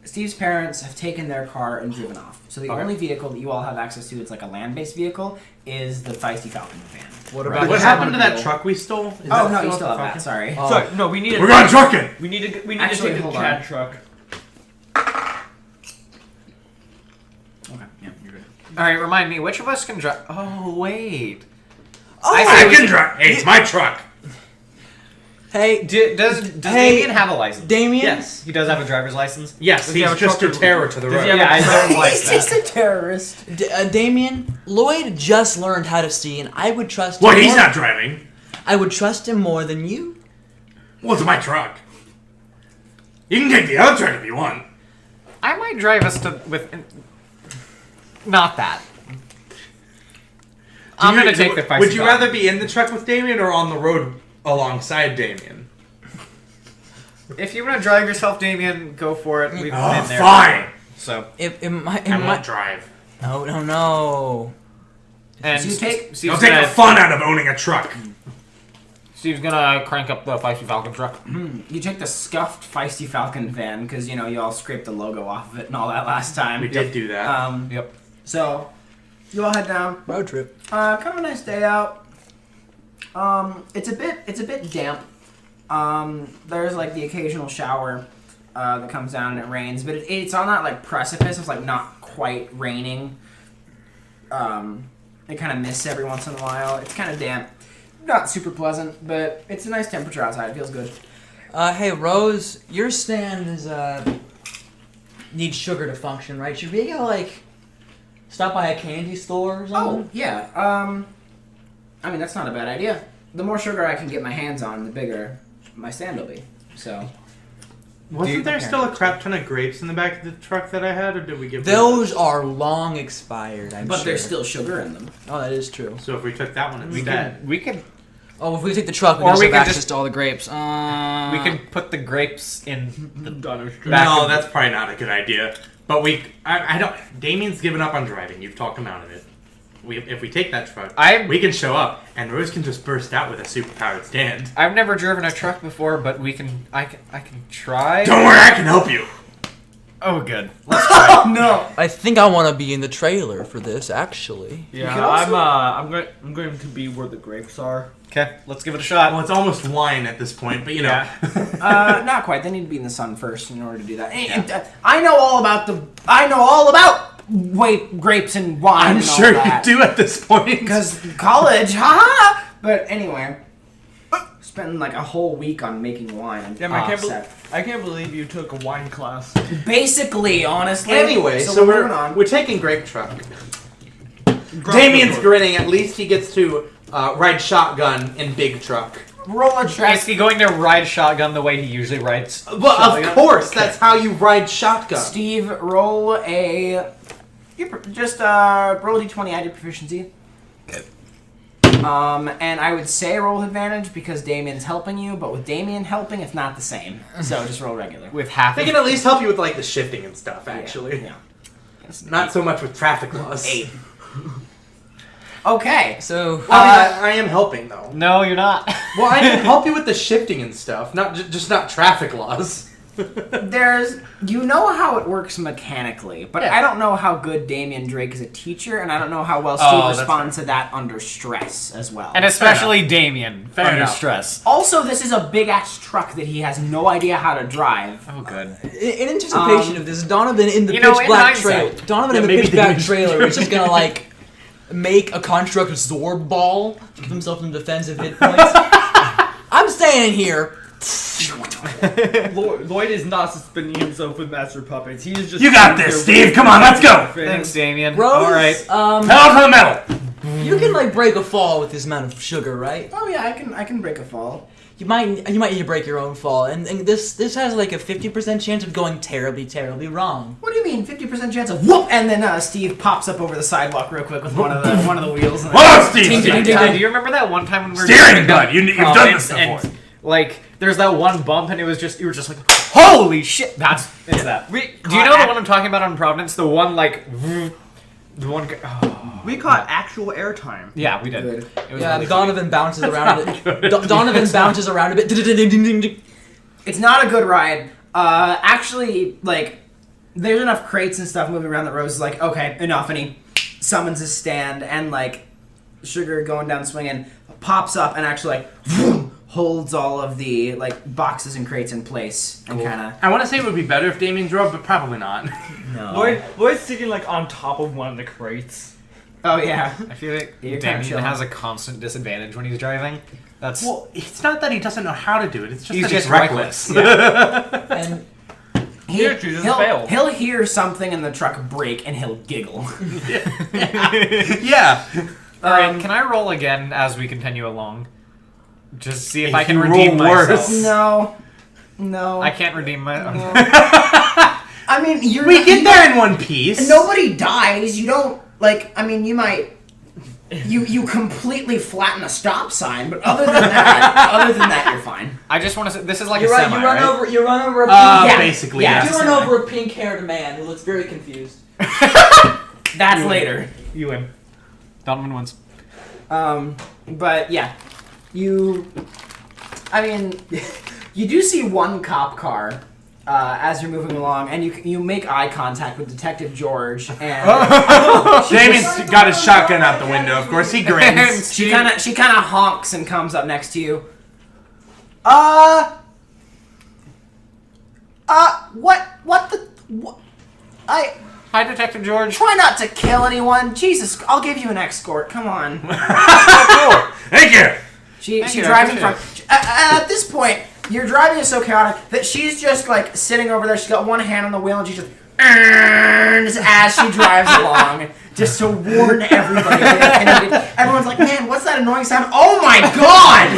Steve's parents have taken their car and driven off. So the only vehicle that you all have access to, it's like a land-based vehicle, is the Feisty Falcon van. What about What happened to that truck we stole? Is Oh that no, you at still the have that. Falcon? Sorry. Sorry, no, we need. We're going trucking. We need to Actually, take the hold Chad on. truck. Okay. Yeah, you're good. Alright, remind me, which of us can drive? Oh, wait. I can drive. Hey, it's my truck. Hey, Does Hey, Damian have a license? Damien? Yes, he does have a driver's license. Yes, Does he he's have a just a truck or- terror to the does he road. have Yeah, I don't like He's just that. a terrorist. Damien, Llyoyd just learned how to see, and I would trust him Well, he's more- not driving. I would trust him more than you. Well, it's my truck. You can take the other truck if you want. I might drive us with... Not that. I'm gonna take the Feisty Would you Falcon. rather be in the truck with Damien or on the road alongside Damien? If you want to drive yourself, Damian, go for it. We've Oh, been there. fine. So, I won't drive. No. and So you take- You'll Steve's take gonna, the fun out of owning a truck. Steve's gonna crank up the Feisty Falcon truck. You take the scuffed Feisty Falcon van because you know you all scraped the logo off of it and all that last time. We did do that. Yep. So you all head down. Road trip. Kind of a nice day out. It's a bit damp. There's like the occasional shower that comes down and it rains, but it's on that like precipice. It's like not quite raining. It kind of mists every once in a while. It's kind of damp, not super pleasant, but it's a nice temperature outside. It feels good. Hey Rose, your stand is needs sugar to function, right? Should we able to like stop by a candy store or something? Oh yeah. I mean that's not a bad idea. The more sugar I can get my hands on, the bigger my stand will be. So. Wasn't there still a crap ton of grapes in the back of the truck that I had, or did we give Those are long expired, I'm But sure. there's still sugar in them. Oh, that is true. So if we took that one We instead. could Oh, if we take the truck, we Or can we have could access just- to all the grapes. we can put the grapes in the Donner's truck. back No, of- that's probably not a good idea. But I don't. Damien's given up on driving. You've talked him out of it. If we take that truck, we can show up, and Rose can just burst out with a superpowered stand. I've never driven a truck before, but I can try. Don't worry, I can help you. Oh, good. Let's try. No. I think I want to be in the trailer for this, actually. Yeah, could also- I'm going to be where the grapes are. Okay, let's give it a shot. Well, it's almost wine at this point, but you know. Not quite. They need to be in the sun first in order to do that. I know all about grapes and wine. I'm and all sure you that. do at this point. Because college, haha. But anyway, spending like a whole week on making wine. I'm Damn, upset. I can't believe you took a wine class. Basically, honestly. Anyway, so we're moving on. we're taking grape truck. Damien's grinning. At least he gets to ride shotgun in big truck. Roll a Is track. he going to ride shotgun the way he usually rides? Well, of course, that's how you ride shotgun. Steve, roll a. Just roll a d20. Add your proficiency. Okay. And I would say roll with advantage because Damien's helping you, but with Damien helping, it's not the same. So just roll regular. With half. They can at least help you with like the shifting and stuff. Actually, Yeah. not so much with traffic laws. 8. Okay. So, Well, I am helping though. No, you're not. Well, I can help you with the shifting and stuff, not just not traffic laws. You know how it works mechanically, but Yeah. I don't know how good Damian Drake is a teacher, and I don't know how well Steve Oh, that's responds to that under stress as well. And especially Damian Fair under enough. stress. Also, this is a big ass truck that he has no idea how to drive. Oh, good. in anticipation of this, Donovan in the You know, pitch in black hindsight- trailer. Donovan in Yeah, the maybe pitch black Damian- trailer is just gonna like make a construct Zorb ball to give himself some defensive hit points. I'm staying here Llyoyd is not suspending himself with Master Puppets. He is just. You got this, Steve. Come on, let's go. Thanks, Damian. Rose, All right. Pedal to the metal. You can like break a fall with this amount of sugar, right? Oh yeah, I can break a fall. You might need to break your own fall, and this has like a 50% chance of going terribly wrong. What do you mean, 50% chance of whoop? And then Steve pops up over the sidewalk real quick with one of the wheels. And Whoa, Steve! Do you remember that one time when we were Steering, bud. You've done this and, before. like, there's that one bump, and you were just like, holy shit! It's that. Do you know the one I'm talking about on Providence? The one like, the one. We caught actual airtime. Yeah, we did. Good. It was Yeah, really Donovan bounces around a bit. Donovan bounces around a bit. It's not a good ride. Actually, like, there's enough crates and stuff moving around that Rose is like, okay, enough, and he summons his stand, and, like, Sugar going down swinging pops up and actually, like, holds all of the, like, boxes and crates in place and kind of... I want to say it would be better if Damian drove, but probably not. No. Lloyd's sitting like on top of one of the crates. Oh, yeah. I feel like You're kinda Damian chilling. has a constant disadvantage when he's driving. That's Well, it's not that he doesn't know how to do it. It's just He's that just he's reckless. And Here, chooses fail. He'll hear something in the truck break and he'll giggle. Yeah. all right. Can I roll again as we continue along? Just see if If I can you redeem roll worse. myself. No. I can't redeem my. I mean, We get there in one piece. Nobody dies. You don't, like, I mean, you might... You completely flatten a stop sign, but other than that, you're fine. I just want to say this is like you a run, semi, you run right? over you run over a Yeah. Basically, Yeah. yeah. you run over a pink-haired man who looks very confused. That's later. You win. Donovan wins. But yeah, I mean, you do see one cop car as you're moving along, and you make eye contact with Detective George, and Damian's got his shotgun out the window. Of course, he grins. she kind of honks and comes up next to you. What? Hi, Detective George. Try not to kill anyone. Jesus, I'll give you an escort. Come on. Thank you. She Thank you, drives I in front. At this point, your driving is so chaotic that she's just like sitting over there. She's got one hand on the wheel and she's just as she drives along, just to warn everybody. Everyone's like, "Man, what's that annoying sound?" Oh my god!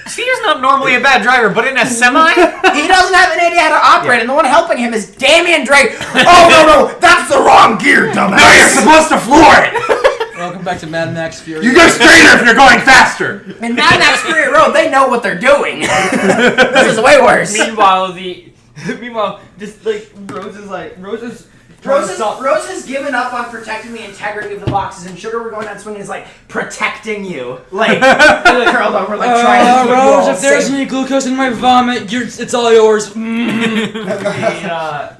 Steve's not normally a bad driver, but in a semi, He doesn't have any idea how to operate, and the one helping him is Damian Drake. Oh no, that's the wrong gear, dumbass. No, you're supposed to floor it. Welcome back to Mad Max Fury. You go straighter if you're going faster. In Mad Max Fury Road, they know what they're doing. This is way worse. Meanwhile, just like Rose is Rose has given up on protecting the integrity of the boxes, and Sugar, we're going down swinging, is like protecting you, like curled over, like trying to keep you Rose, all if there's safe. any glucose in my vomit, it's all yours.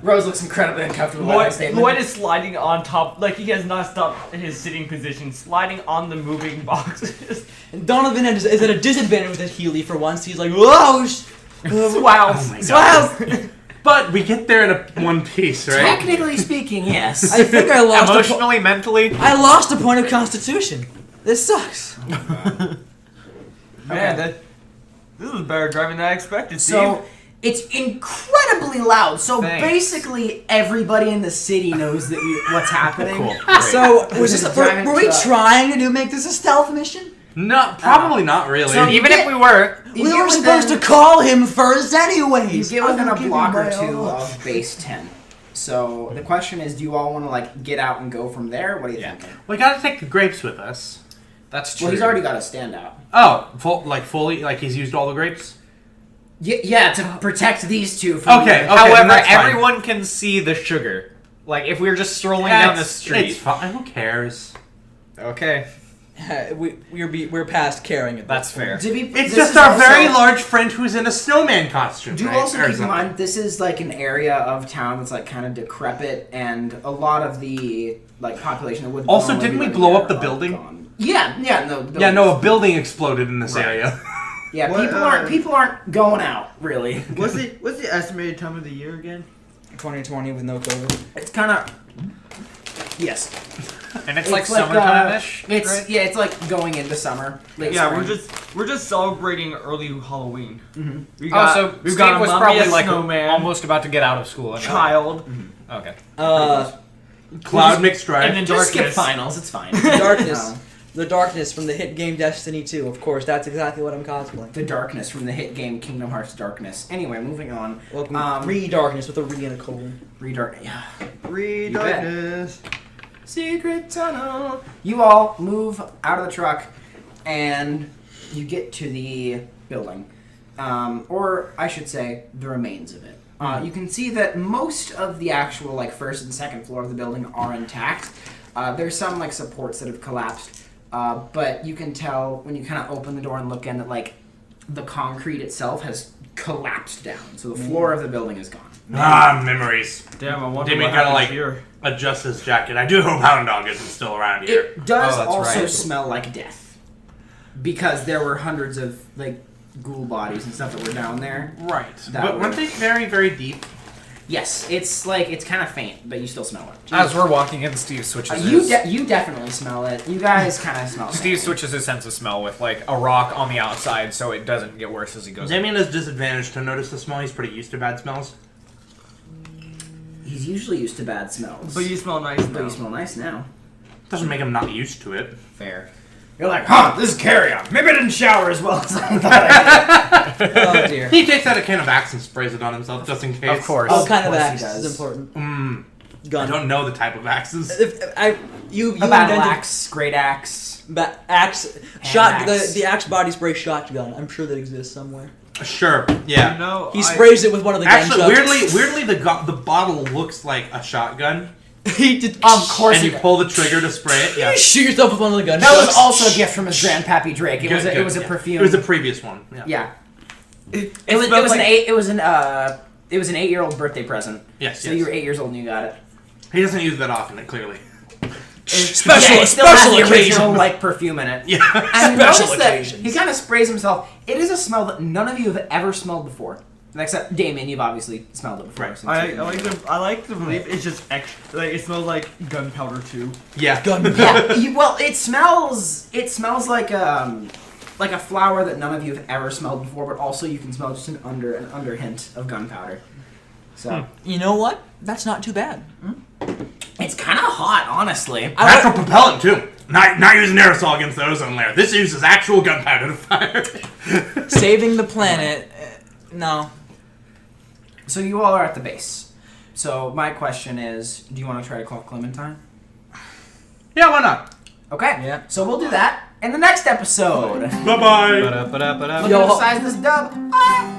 Rose looks incredibly uncomfortable by that statement. Llyoyd is sliding on top, like he has not stopped his sitting position, sliding on the moving boxes. And Donovan is at a disadvantage with his Healy for once. He's like, whoa, Wow. But we get there in one piece, right? Technically speaking, yes. I think I lost emotionally, mentally. I lost a point of constitution. This sucks. Man, this is better driving than I expected, Steve. So it's incredibly loud. So Thanks. basically, everybody in the city knows that what's happening. Cool. So was This this, is a driving were we truck. trying to make this a stealth mission? No, probably not really. So Even get- if we were, You We get were within- supposed to call him first You anyways. get within I'm a giving block or my two all. of base 10. So the question is, do you all want to like get out and go from there? What do you Yeah. think? We gotta take the grapes with us. that's true. Well, he's already got a standout. Oh, fully, like he's used all the grapes? Yeah, to protect these two. From Okay, the- then However, that's fine. everyone can see the sugar. Like if we were just strolling down the street. It's fine. Who cares? Okay, We're past caring at that's this point. fair. To be, It's this just is our also- very large friend who's in a snowman costume. Do right? also Or keep in something. mind this is like an area of town that's like kind of decrepit, and a lot of the like population that would. Also, normally didn't be we living blow there up the are building? gone. Yeah, no. Yeah, no, a building exploded in this area. Yeah, What, people aren't going out really. What's the estimated time of the year again? 2020 with no COVID. It's kind of Yes. And it's like summertime-ish, It's right? yeah, it's like going into summer. Late Yeah, spring. we're just celebrating early Halloween. Mm-hmm. We So we've Steve got a was mummy, probably a like snowman, almost about to get out of school. child, Okay. Cloud mixed drive. and then Just skip darkness. finals. It's fine. Darkness. The darkness from the hit game Destiny 2. Of course, that's exactly what I'm cosplaying. The darkness from the hit game Kingdom Hearts Darkness. Anyway, moving on. Welcome, Re-Darkness with a re and a colon. Redark. Yeah. Darkness. Secret tunnel. You all move out of the truck, and you get to the building, or I should say, the remains of it. You can see that most of the actual like first and second floor of the building are intact. There's some like supports that have collapsed, but you can tell when you kind of open the door and look in that like the concrete itself has collapsed down, so the floor of the building is gone. Memories. Damn, I wonder Damian what kind of happens like here. adjusts his jacket. I do hope Hound Dog isn't still around here. It does Oh, that's also right. smell like death, because there were hundreds of like ghoul bodies and stuff that were down there. Right. That But weren't they very, very deep? Yes, it's like it's kind of faint, but you still smell it. As we're walking in, Steve switches You definitely smell it. You guys kind of smell it. Steve switches his sense of smell with like a rock on the outside, so it doesn't get worse as he goes. Damian is disadvantaged to notice the smell. He's pretty used to bad smells. He's usually used to bad smells. But you smell nice But now. you smell nice now. Doesn't make him not used to it. Fair. You're like, huh, this is carry-on. Maybe I didn't shower as well as I thought I did. Oh dear. He takes out a can of Axe and sprays it on himself just in case. Of course. What kind of course he axe does. is important? I Gun. don't know the type of axes. You A battle invented axe, great axe. axe shot axe. the axe body spray shotgun. I'm sure that exists somewhere. Sure. Yeah. You know, He sprays it with one of the Actually, gunchucks. weirdly, the bottle looks like a shotgun, He did. Of course and he you did. pull the trigger to spray it. Yeah. You shoot yourself with one of the gunchucks. That was also a gift from his grandpappy Drake. It was Good, a yeah. perfume. It was a previous one. Yeah. yeah. It It was smells an like- eight. It was an 8-year-old birthday present. Yes. So yes. you were 8 years old and you got it. He doesn't use that often, clearly. Special, Yeah, it still has special the original occasion. like perfume in it. Yeah. And Special notice that occasions. he kind of sprays himself. It is a smell that none of you have ever smelled before, except Damien. You've obviously smelled it before. Right. since I you've been- like the belief it's just extra. Like it smells like gunpowder too. Yeah. Yeah. Well, it smells like a flower that none of you have ever smelled before, but also you can smell just an under hint of gunpowder. So You know what? That's not too bad. it's kind of hot, honestly. Natural propellant too. Not using aerosol against the ozone layer. This uses actual gunpowder to fire. Saving the planet. No. So you all are at the base. So my question is, do you want to try to call Clementine? Yeah, why not? Okay. Yeah. So we'll do that in the next episode. Bye bye. Ba-da-ba-da-ba-da. Look Yo, at the size of this dub. Ah!